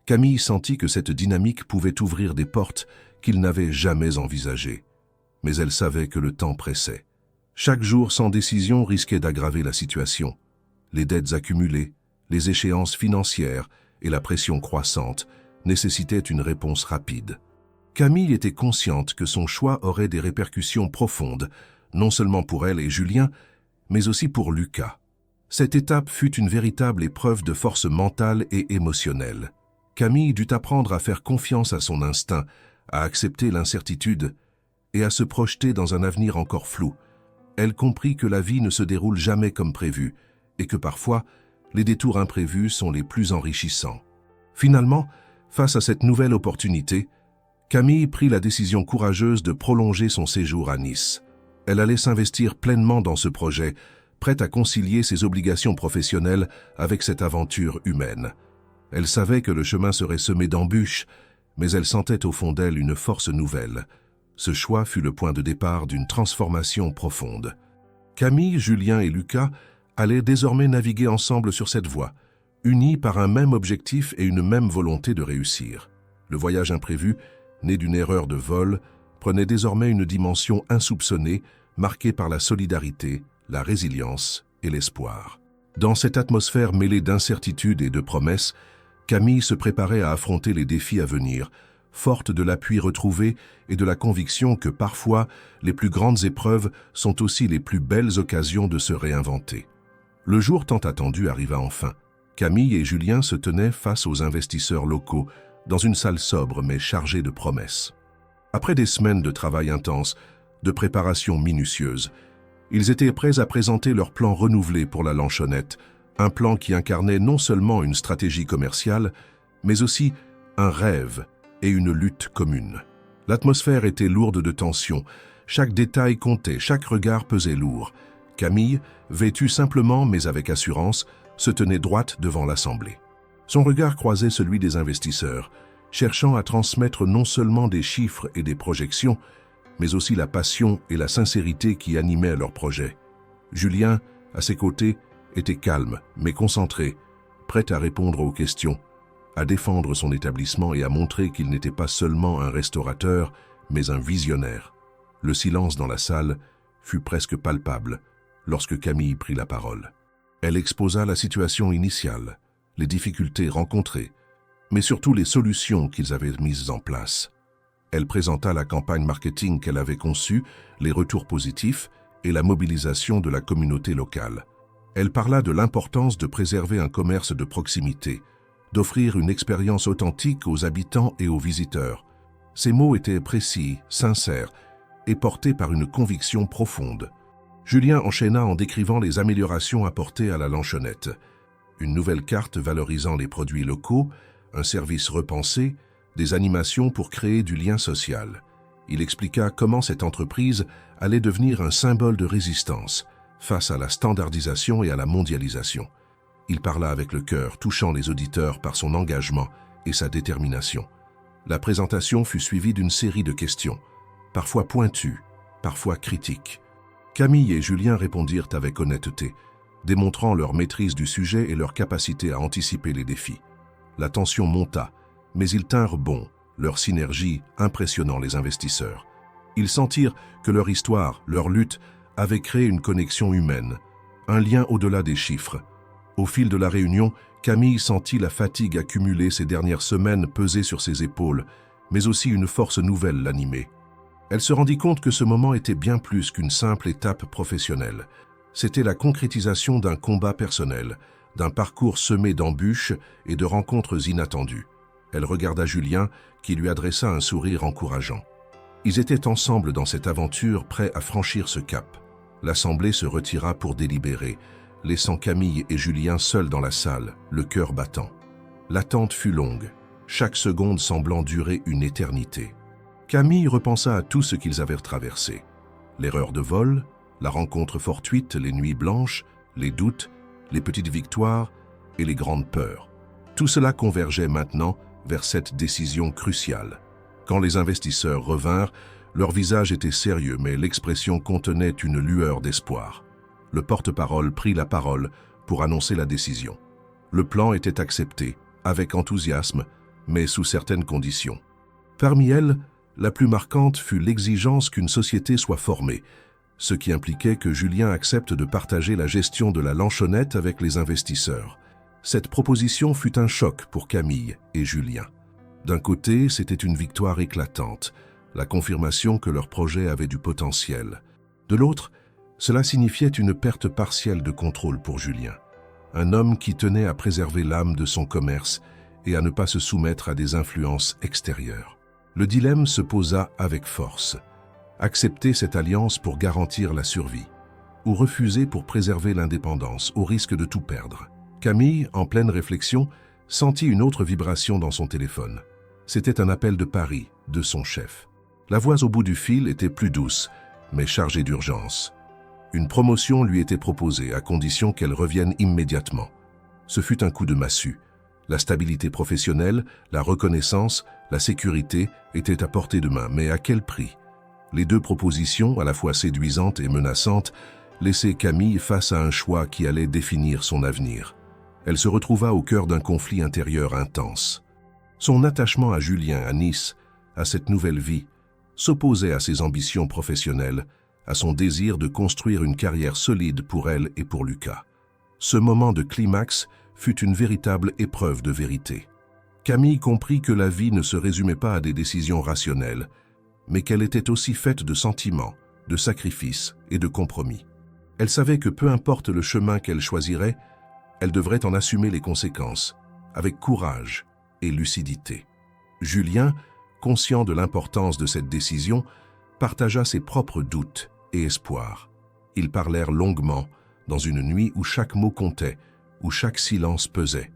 Camille sentit que cette dynamique pouvait ouvrir des portes qu'il n'avait jamais envisagées. Mais elle savait que le temps pressait. Chaque jour sans décision risquait d'aggraver la situation. Les dettes accumulées, les échéances financières et la pression croissante nécessitaient une réponse rapide. Camille était consciente que son choix aurait des répercussions profondes, non seulement pour elle et Julien, mais aussi pour Lucas. Cette étape fut une véritable épreuve de force mentale et émotionnelle. Camille dut apprendre à faire confiance à son instinct, à accepter l'incertitude et à se projeter dans un avenir encore flou. Elle comprit que la vie ne se déroule jamais comme prévu et que parfois, les détours imprévus sont les plus enrichissants. Finalement, face à cette nouvelle opportunité, Camille prit la décision courageuse de prolonger son séjour à Nice. Elle allait s'investir pleinement dans ce projet, prête à concilier ses obligations professionnelles avec cette aventure humaine. Elle savait que le chemin serait semé d'embûches, mais elle sentait au fond d'elle une force nouvelle. Ce choix fut le point de départ d'une transformation profonde. Camille, Julien et Lucas allaient désormais naviguer ensemble sur cette voie, unis par un même objectif et une même volonté de réussir. Le voyage imprévu, né d'une erreur de vol, prenait désormais une dimension insoupçonnée, marquée par la solidarité, la résilience et l'espoir. Dans cette atmosphère mêlée d'incertitudes et de promesses, Camille se préparait à affronter les défis à venir, forte de l'appui retrouvé et de la conviction que parfois les plus grandes épreuves sont aussi les plus belles occasions de se réinventer. Le jour tant attendu arriva enfin. Camille et Julien se tenaient face aux investisseurs locaux, dans une salle sobre mais chargée de promesses. Après des semaines de travail intense, de préparation minutieuse, ils étaient prêts à présenter leur plan renouvelé pour la Lanchonette, un plan qui incarnait non seulement une stratégie commerciale, mais aussi un rêve et une lutte commune. L'atmosphère était lourde de tension, chaque détail comptait, chaque regard pesait lourd. Camille, vêtue simplement mais avec assurance, se tenait droite devant l'assemblée. Son regard croisait celui des investisseurs, cherchant à transmettre non seulement des chiffres et des projections, mais aussi la passion et la sincérité qui animaient leur projet. Julien, à ses côtés, était calme, mais concentré, prêt à répondre aux questions, à défendre son établissement et à montrer qu'il n'était pas seulement un restaurateur, mais un visionnaire. Le silence dans la salle fut presque palpable lorsque Camille prit la parole. Elle exposa la situation initiale, les difficultés rencontrées, mais surtout les solutions qu'ils avaient mises en place. Elle présenta la campagne marketing qu'elle avait conçue, les retours positifs et la mobilisation de la communauté locale. Elle parla de l'importance de préserver un commerce de proximité, d'offrir une expérience authentique aux habitants et aux visiteurs. Ces mots étaient précis, sincères et portés par une conviction profonde. Julien enchaîna en décrivant les améliorations apportées à la Lanchonette. Une nouvelle carte valorisant les produits locaux, un service repensé, des animations pour créer du lien social. Il expliqua comment cette entreprise allait devenir un symbole de résistance, face à la standardisation et à la mondialisation. Il parla avec le cœur, touchant les auditeurs par son engagement et sa détermination. La présentation fut suivie d'une série de questions, parfois pointues, parfois critiques. Camille et Julien répondirent avec honnêteté, démontrant leur maîtrise du sujet et leur capacité à anticiper les défis. La tension monta, mais ils tinrent bon, leur synergie impressionnant les investisseurs. Ils sentirent que leur histoire, leur lutte, avait créé une connexion humaine, un lien au-delà des chiffres. Au fil de la réunion, Camille sentit la fatigue accumulée ces dernières semaines peser sur ses épaules, mais aussi une force nouvelle l'animait. Elle se rendit compte que ce moment était bien plus qu'une simple étape professionnelle. C'était la concrétisation d'un combat personnel, d'un parcours semé d'embûches et de rencontres inattendues. Elle regarda Julien, qui lui adressa un sourire encourageant. Ils étaient ensemble dans cette aventure, prêts à franchir ce cap. L'assemblée se retira pour délibérer, laissant Camille et Julien seuls dans la salle, le cœur battant. L'attente fut longue, chaque seconde semblant durer une éternité. Camille repensa à tout ce qu'ils avaient traversé. L'erreur de vol, la rencontre fortuite, les nuits blanches, les doutes, les petites victoires et les grandes peurs. Tout cela convergeait maintenant vers cette décision cruciale. Quand les investisseurs revinrent, leur visage était sérieux, mais l'expression contenait une lueur d'espoir. Le porte-parole prit la parole pour annoncer la décision. Le plan était accepté, avec enthousiasme, mais sous certaines conditions. Parmi elles, la plus marquante fut l'exigence qu'une société soit formée, ce qui impliquait que Julien accepte de partager la gestion de la Lanchonette avec les investisseurs. Cette proposition fut un choc pour Camille et Julien. D'un côté, c'était une victoire éclatante, la confirmation que leur projet avait du potentiel. De l'autre, cela signifiait une perte partielle de contrôle pour Julien, un homme qui tenait à préserver l'âme de son commerce et à ne pas se soumettre à des influences extérieures. Le dilemme se posa avec force. Accepter cette alliance pour garantir la survie, ou refuser pour préserver l'indépendance, au risque de tout perdre. Camille, en pleine réflexion, sentit une autre vibration dans son téléphone. C'était un appel de Paris, de son chef. La voix au bout du fil était plus douce, mais chargée d'urgence. Une promotion lui était proposée à condition qu'elle revienne immédiatement. Ce fut un coup de massue. La stabilité professionnelle, la reconnaissance, la sécurité étaient à portée de main, mais à quel prix? Les deux propositions, à la fois séduisantes et menaçantes, laissaient Camille face à un choix qui allait définir son avenir. Elle se retrouva au cœur d'un conflit intérieur intense. Son attachement à Julien, à Nice, à cette nouvelle vie, s'opposait à ses ambitions professionnelles, à son désir de construire une carrière solide pour elle et pour Lucas. Ce moment de climax fut une véritable épreuve de vérité. Camille comprit que la vie ne se résumait pas à des décisions rationnelles, mais qu'elle était aussi faite de sentiments, de sacrifices et de compromis. Elle savait que peu importe le chemin qu'elle choisirait, elle devrait en assumer les conséquences, avec courage et lucidité. Julien, conscient de l'importance de cette décision, partagea ses propres doutes et espoirs. Ils parlèrent longuement, dans une nuit où chaque mot comptait, où chaque silence pesait.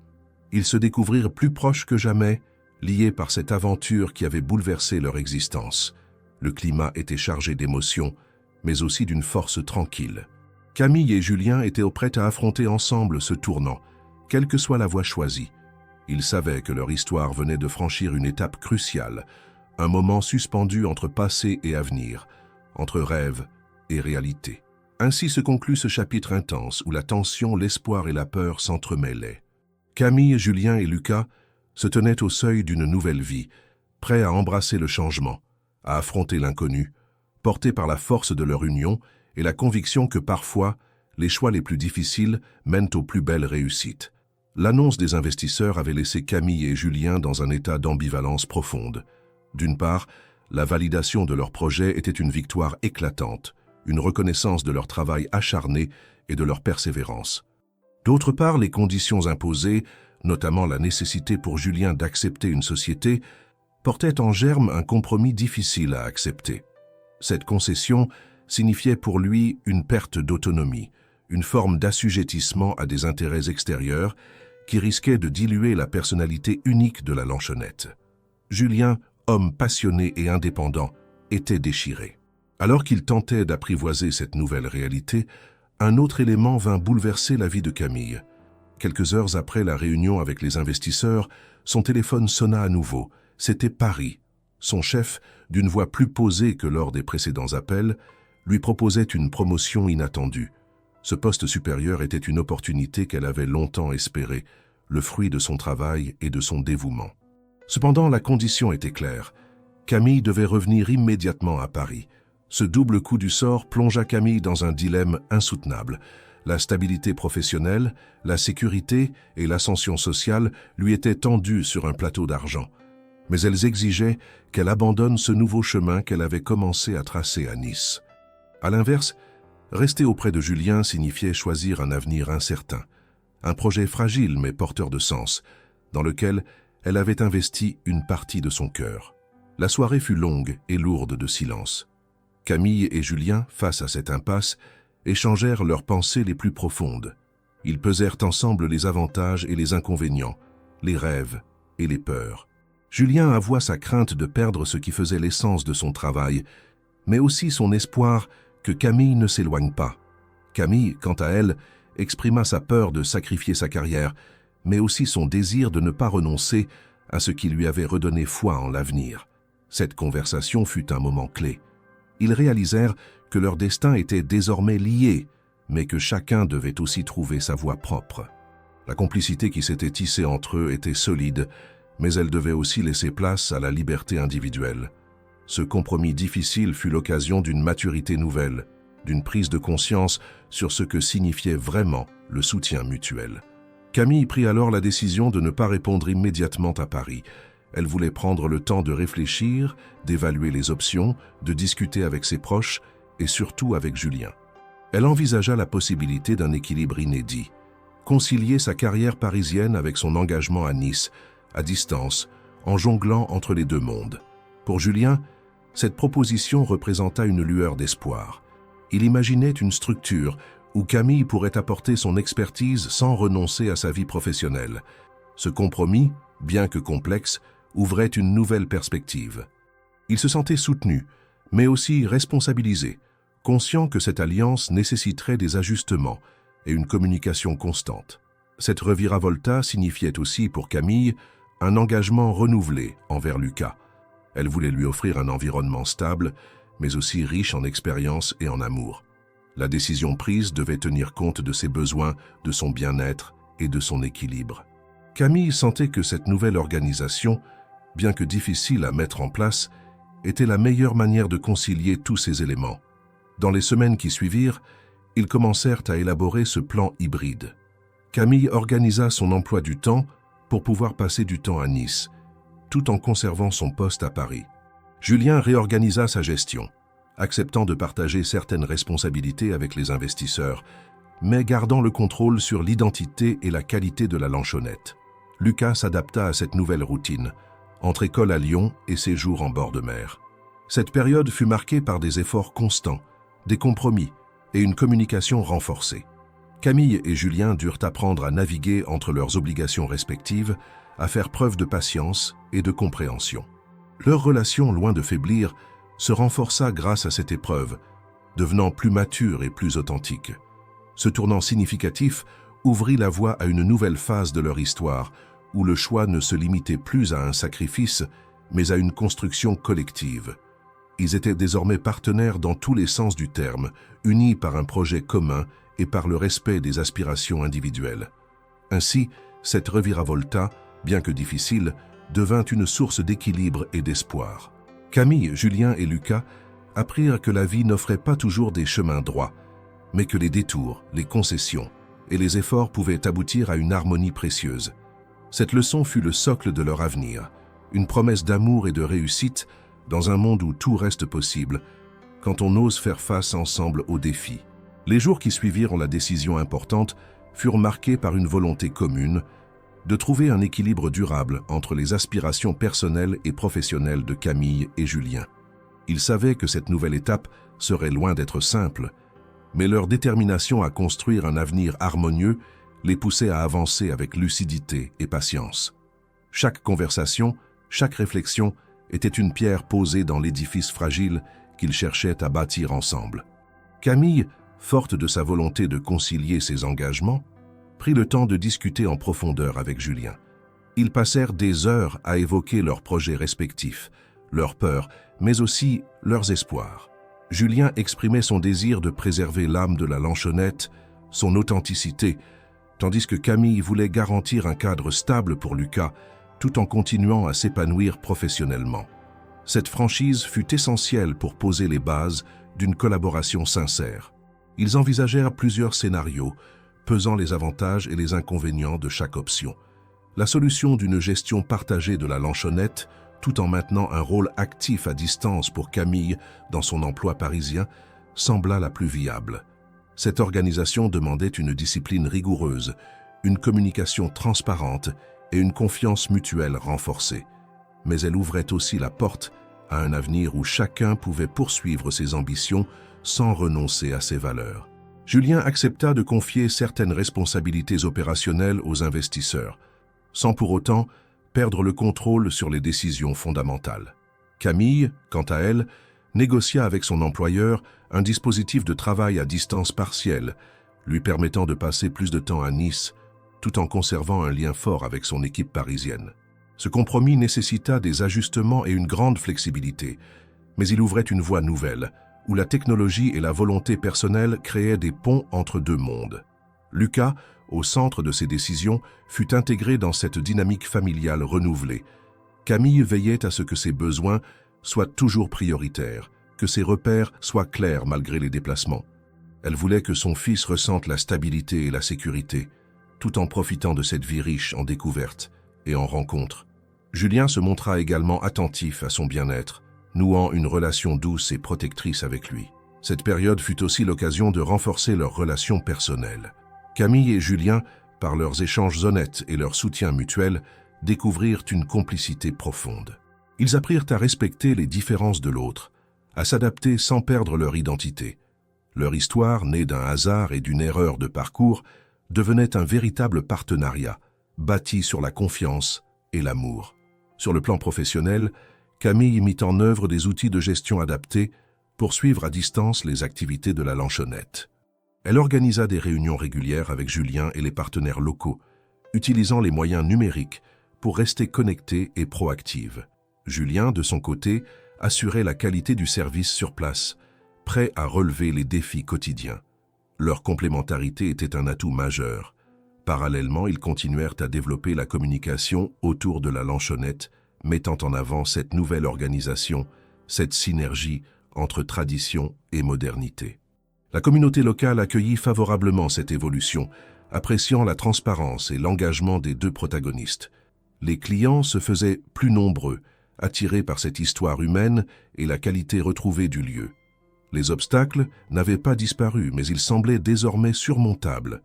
Ils se découvrirent plus proches que jamais, liés par cette aventure qui avait bouleversé leur existence. Le climat était chargé d'émotions, mais aussi d'une force tranquille. Camille et Julien étaient prêts à affronter ensemble ce tournant, quelle que soit la voie choisie. Ils savaient que leur histoire venait de franchir une étape cruciale, un moment suspendu entre passé et avenir, entre rêve et réalité. Ainsi se conclut ce chapitre intense où la tension, l'espoir et la peur s'entremêlaient. Camille, Julien et Lucas se tenaient au seuil d'une nouvelle vie, prêts à embrasser le changement, à affronter l'inconnu, portés par la force de leur union et la conviction que parfois, les choix les plus difficiles mènent aux plus belles réussites. L'annonce des investisseurs avait laissé Camille et Julien dans un état d'ambivalence profonde. D'une part, la validation de leur projet était une victoire éclatante, une reconnaissance de leur travail acharné et de leur persévérance. D'autre part, les conditions imposées, notamment la nécessité pour Julien d'accepter une société, portaient en germe un compromis difficile à accepter. Cette concession signifiait pour lui une perte d'autonomie, une forme d'assujettissement à des intérêts extérieurs qui risquait de diluer la personnalité unique de la Lanchonette. Julien, homme passionné et indépendant, était déchiré. Alors qu'il tentait d'apprivoiser cette nouvelle réalité, Un autre élément vint bouleverser la vie de Camille. Quelques heures après la réunion avec les investisseurs, son téléphone sonna à nouveau. C'était Paris. Son chef, d'une voix plus posée que lors des précédents appels, lui proposait une promotion inattendue. Ce poste supérieur était une opportunité qu'elle avait longtemps espérée, le fruit de son travail et de son dévouement. Cependant, la condition était claire. Camille devait revenir immédiatement à Paris. Ce double coup du sort plongea Camille dans un dilemme insoutenable. La stabilité professionnelle, la sécurité et l'ascension sociale lui étaient tendues sur un plateau d'argent. Mais elles exigeaient qu'elle abandonne ce nouveau chemin qu'elle avait commencé à tracer à Nice. À l'inverse, rester auprès de Julien signifiait choisir un avenir incertain, un projet fragile mais porteur de sens, dans lequel elle avait investi une partie de son cœur. La soirée fut longue et lourde de silence. Camille et Julien, face à cette impasse, échangèrent leurs pensées les plus profondes. Ils pesèrent ensemble les avantages et les inconvénients, les rêves et les peurs. Julien avoua sa crainte de perdre ce qui faisait l'essence de son travail, mais aussi son espoir que Camille ne s'éloigne pas. Camille, quant à elle, exprima sa peur de sacrifier sa carrière, mais aussi son désir de ne pas renoncer à ce qui lui avait redonné foi en l'avenir. Cette conversation fut un moment clé. Ils réalisèrent que leur destin était désormais lié, mais que chacun devait aussi trouver sa voie propre. La complicité qui s'était tissée entre eux était solide, mais elle devait aussi laisser place à la liberté individuelle. Ce compromis difficile fut l'occasion d'une maturité nouvelle, d'une prise de conscience sur ce que signifiait vraiment le soutien mutuel. Camille prit alors la décision de ne pas répondre immédiatement à Paris. Elle voulait prendre le temps de réfléchir, d'évaluer les options, de discuter avec ses proches et surtout avec Julien. Elle envisagea la possibilité d'un équilibre inédit, concilier sa carrière parisienne avec son engagement à Nice, à distance, en jonglant entre les deux mondes. Pour Julien, cette proposition représenta une lueur d'espoir. Il imaginait une structure où Camille pourrait apporter son expertise sans renoncer à sa vie professionnelle. Ce compromis, bien que complexe, ouvrait une nouvelle perspective. Il se sentait soutenu, mais aussi responsabilisé, conscient que cette alliance nécessiterait des ajustements et une communication constante. Cette reviravolte signifiait aussi pour Camille un engagement renouvelé envers Lucas. Elle voulait lui offrir un environnement stable, mais aussi riche en expérience et en amour. La décision prise devait tenir compte de ses besoins, de son bien-être et de son équilibre. Camille sentait que cette nouvelle organisation, bien que difficile à mettre en place, était la meilleure manière de concilier tous ces éléments. Dans les semaines qui suivirent, ils commencèrent à élaborer ce plan hybride. Camille organisa son emploi du temps pour pouvoir passer du temps à Nice, tout en conservant son poste à Paris. Julien réorganisa sa gestion, acceptant de partager certaines responsabilités avec les investisseurs, mais gardant le contrôle sur l'identité et la qualité de la lanchonnette. Lucas s'adapta à cette nouvelle routine, entre école à Lyon et séjour en bord de mer. Cette période fut marquée par des efforts constants, des compromis et une communication renforcée. Camille et Julien durent apprendre à naviguer entre leurs obligations respectives, à faire preuve de patience et de compréhension. Leur relation, loin de faiblir, se renforça grâce à cette épreuve, devenant plus mature et plus authentique. Ce tournant significatif ouvrit la voie à une nouvelle phase de leur histoire, où le choix ne se limitait plus à un sacrifice, mais à une construction collective. Ils étaient désormais partenaires dans tous les sens du terme, unis par un projet commun et par le respect des aspirations individuelles. Ainsi, cette reviravolte, bien que difficile, devint une source d'équilibre et d'espoir. Camille, Julien et Lucas apprirent que la vie n'offrait pas toujours des chemins droits, mais que les détours, les concessions et les efforts pouvaient aboutir à une harmonie précieuse. Cette leçon fut le socle de leur avenir, une promesse d'amour et de réussite dans un monde où tout reste possible, quand on ose faire face ensemble aux défis. Les jours qui suivirent la décision importante furent marqués par une volonté commune de trouver un équilibre durable entre les aspirations personnelles et professionnelles de Camille et Julien. Ils savaient que cette nouvelle étape serait loin d'être simple, mais leur détermination à construire un avenir harmonieux les poussait à avancer avec lucidité et patience. Chaque conversation, chaque réflexion était une pierre posée dans l'édifice fragile qu'ils cherchaient à bâtir ensemble. Camille, forte de sa volonté de concilier ses engagements, prit le temps de discuter en profondeur avec Julien. Ils passèrent des heures à évoquer leurs projets respectifs, leurs peurs, mais aussi leurs espoirs. Julien exprimait son désir de préserver l'âme de la Lanchonette, son authenticité, tandis que Camille voulait garantir un cadre stable pour Lucas, tout en continuant à s'épanouir professionnellement. Cette franchise fut essentielle pour poser les bases d'une collaboration sincère. Ils envisagèrent plusieurs scénarios, pesant les avantages et les inconvénients de chaque option. La solution d'une gestion partagée de la Lanchonette, tout en maintenant un rôle actif à distance pour Camille dans son emploi parisien, sembla la plus viable. Cette organisation demandait une discipline rigoureuse, une communication transparente et une confiance mutuelle renforcée. Mais elle ouvrait aussi la porte à un avenir où chacun pouvait poursuivre ses ambitions sans renoncer à ses valeurs. Julien accepta de confier certaines responsabilités opérationnelles aux investisseurs, sans pour autant perdre le contrôle sur les décisions fondamentales. Camille, quant à elle, négocia avec son employeur un dispositif de travail à distance partielle, lui permettant de passer plus de temps à Nice, tout en conservant un lien fort avec son équipe parisienne. Ce compromis nécessita des ajustements et une grande flexibilité, mais il ouvrait une voie nouvelle, où la technologie et la volonté personnelle créaient des ponts entre deux mondes. Lucas, au centre de ses décisions, fut intégré dans cette dynamique familiale renouvelée. Camille veillait à ce que ses besoins soient toujours prioritaires, que ses repères soient clairs malgré les déplacements. Elle voulait que son fils ressente la stabilité et la sécurité, tout en profitant de cette vie riche en découvertes et en rencontres. Julien se montra également attentif à son bien-être, nouant une relation douce et protectrice avec lui. Cette période fut aussi l'occasion de renforcer leurs relations personnelles. Camille et Julien, par leurs échanges honnêtes et leur soutien mutuel, découvrirent une complicité profonde. Ils apprirent à respecter les différences de l'autre, à s'adapter sans perdre leur identité. Leur histoire, née d'un hasard et d'une erreur de parcours, devenait un véritable partenariat, bâti sur la confiance et l'amour. Sur le plan professionnel, Camille mit en œuvre des outils de gestion adaptés pour suivre à distance les activités de la Lanchonette. Elle organisa des réunions régulières avec Julien et les partenaires locaux, utilisant les moyens numériques pour rester connectée et proactive. Julien, de son côté, assurait la qualité du service sur place, prêt à relever les défis quotidiens. Leur complémentarité était un atout majeur. Parallèlement, ils continuèrent à développer la communication autour de la Lanchonette, mettant en avant cette nouvelle organisation, cette synergie entre tradition et modernité. La communauté locale accueillit favorablement cette évolution, appréciant la transparence et l'engagement des deux protagonistes. Les clients se faisaient plus nombreux, attirés par cette histoire humaine et la qualité retrouvée du lieu. Les obstacles n'avaient pas disparu, mais ils semblaient désormais surmontables.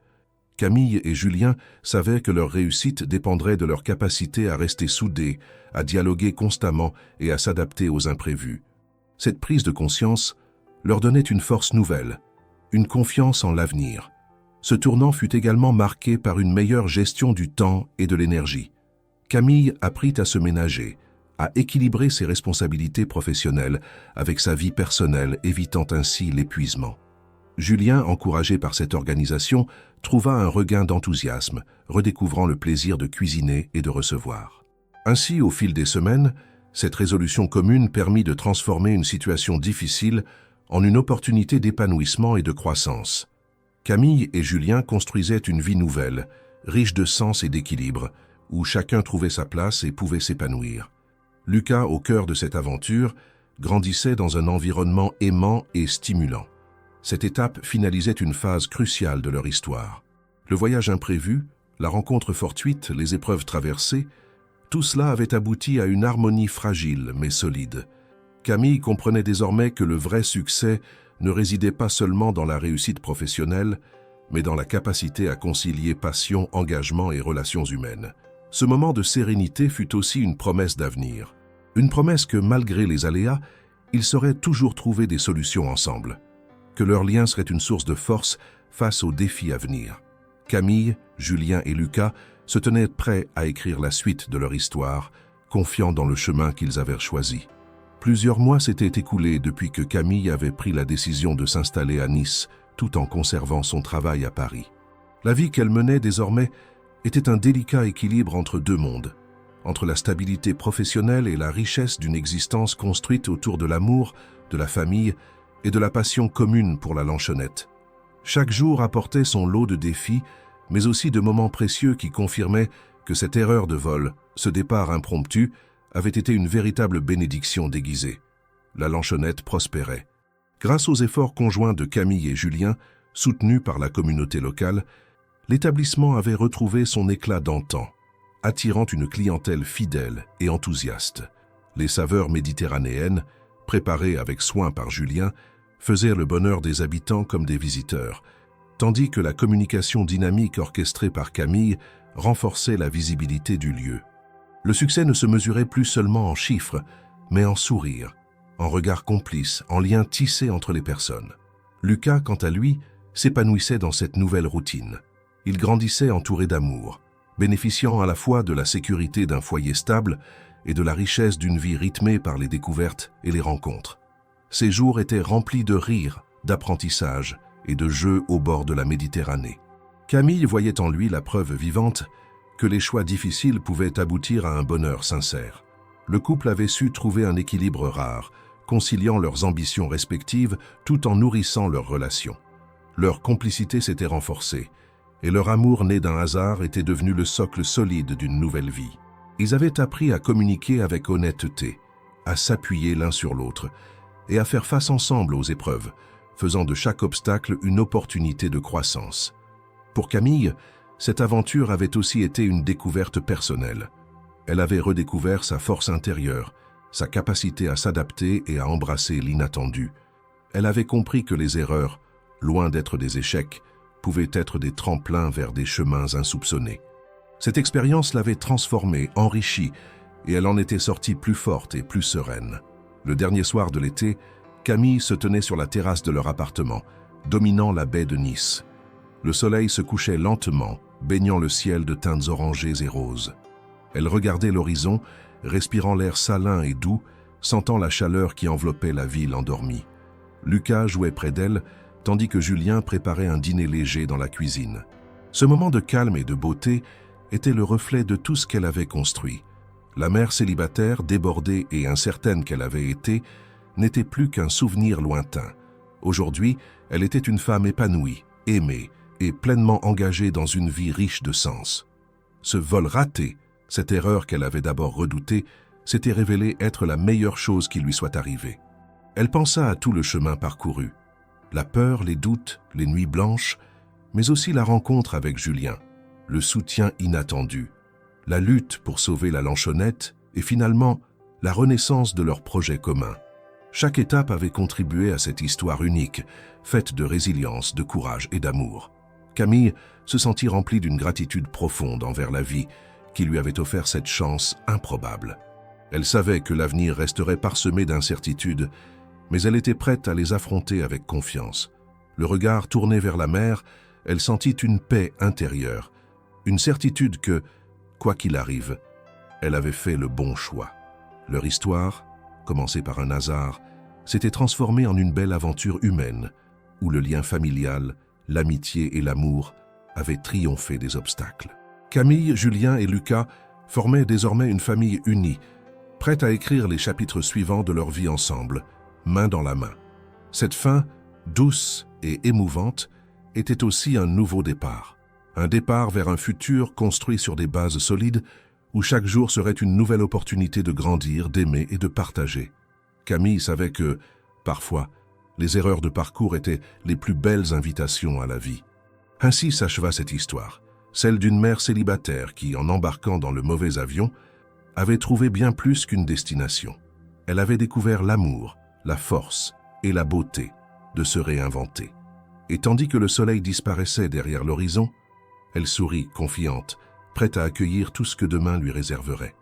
Camille et Julien savaient que leur réussite dépendrait de leur capacité à rester soudés, à dialoguer constamment et à s'adapter aux imprévus. Cette prise de conscience leur donnait une force nouvelle, une confiance en l'avenir. Ce tournant fut également marqué par une meilleure gestion du temps et de l'énergie. Camille apprit à se ménager, à équilibrer ses responsabilités professionnelles avec sa vie personnelle, évitant ainsi l'épuisement. Julien, encouragé par cette organisation, trouva un regain d'enthousiasme, redécouvrant le plaisir de cuisiner et de recevoir. Ainsi, au fil des semaines, cette résolution commune permit de transformer une situation difficile en une opportunité d'épanouissement et de croissance. Camille et Julien construisaient une vie nouvelle, riche de sens et d'équilibre, où chacun trouvait sa place et pouvait s'épanouir. Lucas, au cœur de cette aventure, grandissait dans un environnement aimant et stimulant. Cette étape finalisait une phase cruciale de leur histoire. Le voyage imprévu, la rencontre fortuite, les épreuves traversées, tout cela avait abouti à une harmonie fragile mais solide. Camille comprenait désormais que le vrai succès ne résidait pas seulement dans la réussite professionnelle, mais dans la capacité à concilier passion, engagement et relations humaines. Ce moment de sérénité fut aussi une promesse d'avenir. Une promesse que, malgré les aléas, ils sauraient toujours trouver des solutions ensemble. Que leur lien serait une source de force face aux défis à venir. Camille, Julien et Lucas se tenaient prêts à écrire la suite de leur histoire, confiants dans le chemin qu'ils avaient choisi. Plusieurs mois s'étaient écoulés depuis que Camille avait pris la décision de s'installer à Nice tout en conservant son travail à Paris. La vie qu'elle menait désormais était un délicat équilibre entre deux mondes, entre la stabilité professionnelle et la richesse d'une existence construite autour de l'amour, de la famille et de la passion commune pour la Lansquenette. Chaque jour apportait son lot de défis, mais aussi de moments précieux qui confirmaient que cette erreur de vol, ce départ impromptu, avait été une véritable bénédiction déguisée. La Lansquenette prospérait. Grâce aux efforts conjoints de Camille et Julien, soutenus par la communauté locale, l'établissement avait retrouvé son éclat d'antan, attirant une clientèle fidèle et enthousiaste. Les saveurs méditerranéennes, préparées avec soin par Julien, faisaient le bonheur des habitants comme des visiteurs, tandis que la communication dynamique orchestrée par Camille renforçait la visibilité du lieu. Le succès ne se mesurait plus seulement en chiffres, mais en sourires, en regards complices, en liens tissés entre les personnes. Lucas, quant à lui, s'épanouissait dans cette nouvelle routine. Il grandissait entouré d'amour, bénéficiant à la fois de la sécurité d'un foyer stable et de la richesse d'une vie rythmée par les découvertes et les rencontres. Ses jours étaient remplis de rires, d'apprentissage et de jeux au bord de la Méditerranée. Camille voyait en lui la preuve vivante que les choix difficiles pouvaient aboutir à un bonheur sincère. Le couple avait su trouver un équilibre rare, conciliant leurs ambitions respectives tout en nourrissant leurs relations. Leur complicité s'était renforcée, et leur amour né d'un hasard était devenu le socle solide d'une nouvelle vie. Ils avaient appris à communiquer avec honnêteté, à s'appuyer l'un sur l'autre, et à faire face ensemble aux épreuves, faisant de chaque obstacle une opportunité de croissance. Pour Camille, cette aventure avait aussi été une découverte personnelle. Elle avait redécouvert sa force intérieure, sa capacité à s'adapter et à embrasser l'inattendu. Elle avait compris que les erreurs, loin d'être des échecs, pouvaient être des tremplins vers des chemins insoupçonnés. Cette expérience l'avait transformée, enrichie, et elle en était sortie plus forte et plus sereine. Le dernier soir de l'été, Camille se tenait sur la terrasse de leur appartement, dominant la baie de Nice. Le soleil se couchait lentement, baignant le ciel de teintes orangées et roses. Elle regardait l'horizon, respirant l'air salin et doux, sentant la chaleur qui enveloppait la ville endormie. Lucas jouait près d'elle, tandis que Julien préparait un dîner léger dans la cuisine. Ce moment de calme et de beauté était le reflet de tout ce qu'elle avait construit. La mère célibataire, débordée et incertaine qu'elle avait été, n'était plus qu'un souvenir lointain. Aujourd'hui, elle était une femme épanouie, aimée et pleinement engagée dans une vie riche de sens. Ce vol raté, cette erreur qu'elle avait d'abord redoutée, s'était révélée être la meilleure chose qui lui soit arrivée. Elle pensa à tout le chemin parcouru. La peur, les doutes, les nuits blanches, mais aussi la rencontre avec Julien, le soutien inattendu, la lutte pour sauver la Lansquenette et finalement la renaissance de leur projet commun. Chaque étape avait contribué à cette histoire unique, faite de résilience, de courage et d'amour. Camille se sentit remplie d'une gratitude profonde envers la vie qui lui avait offert cette chance improbable. Elle savait que l'avenir resterait parsemé d'incertitudes, mais elle était prête à les affronter avec confiance. Le regard tourné vers la mer, elle sentit une paix intérieure, une certitude que, quoi qu'il arrive, elle avait fait le bon choix. Leur histoire, commencée par un hasard, s'était transformée en une belle aventure humaine, où le lien familial, l'amitié et l'amour avaient triomphé des obstacles. Camille, Julien et Lucas formaient désormais une famille unie, prête à écrire les chapitres suivants de leur vie ensemble, main dans la main. Cette fin, douce et émouvante, était aussi un nouveau départ. Un départ vers un futur construit sur des bases solides, où chaque jour serait une nouvelle opportunité de grandir, d'aimer et de partager. Camille savait que, parfois, les erreurs de parcours étaient les plus belles invitations à la vie. Ainsi s'acheva cette histoire, celle d'une mère célibataire qui, en embarquant dans le mauvais avion, avait trouvé bien plus qu'une destination. Elle avait découvert l'amour, la force et la beauté de se réinventer. Et tandis que le soleil disparaissait derrière l'horizon, elle sourit, confiante, prête à accueillir tout ce que demain lui réserverait.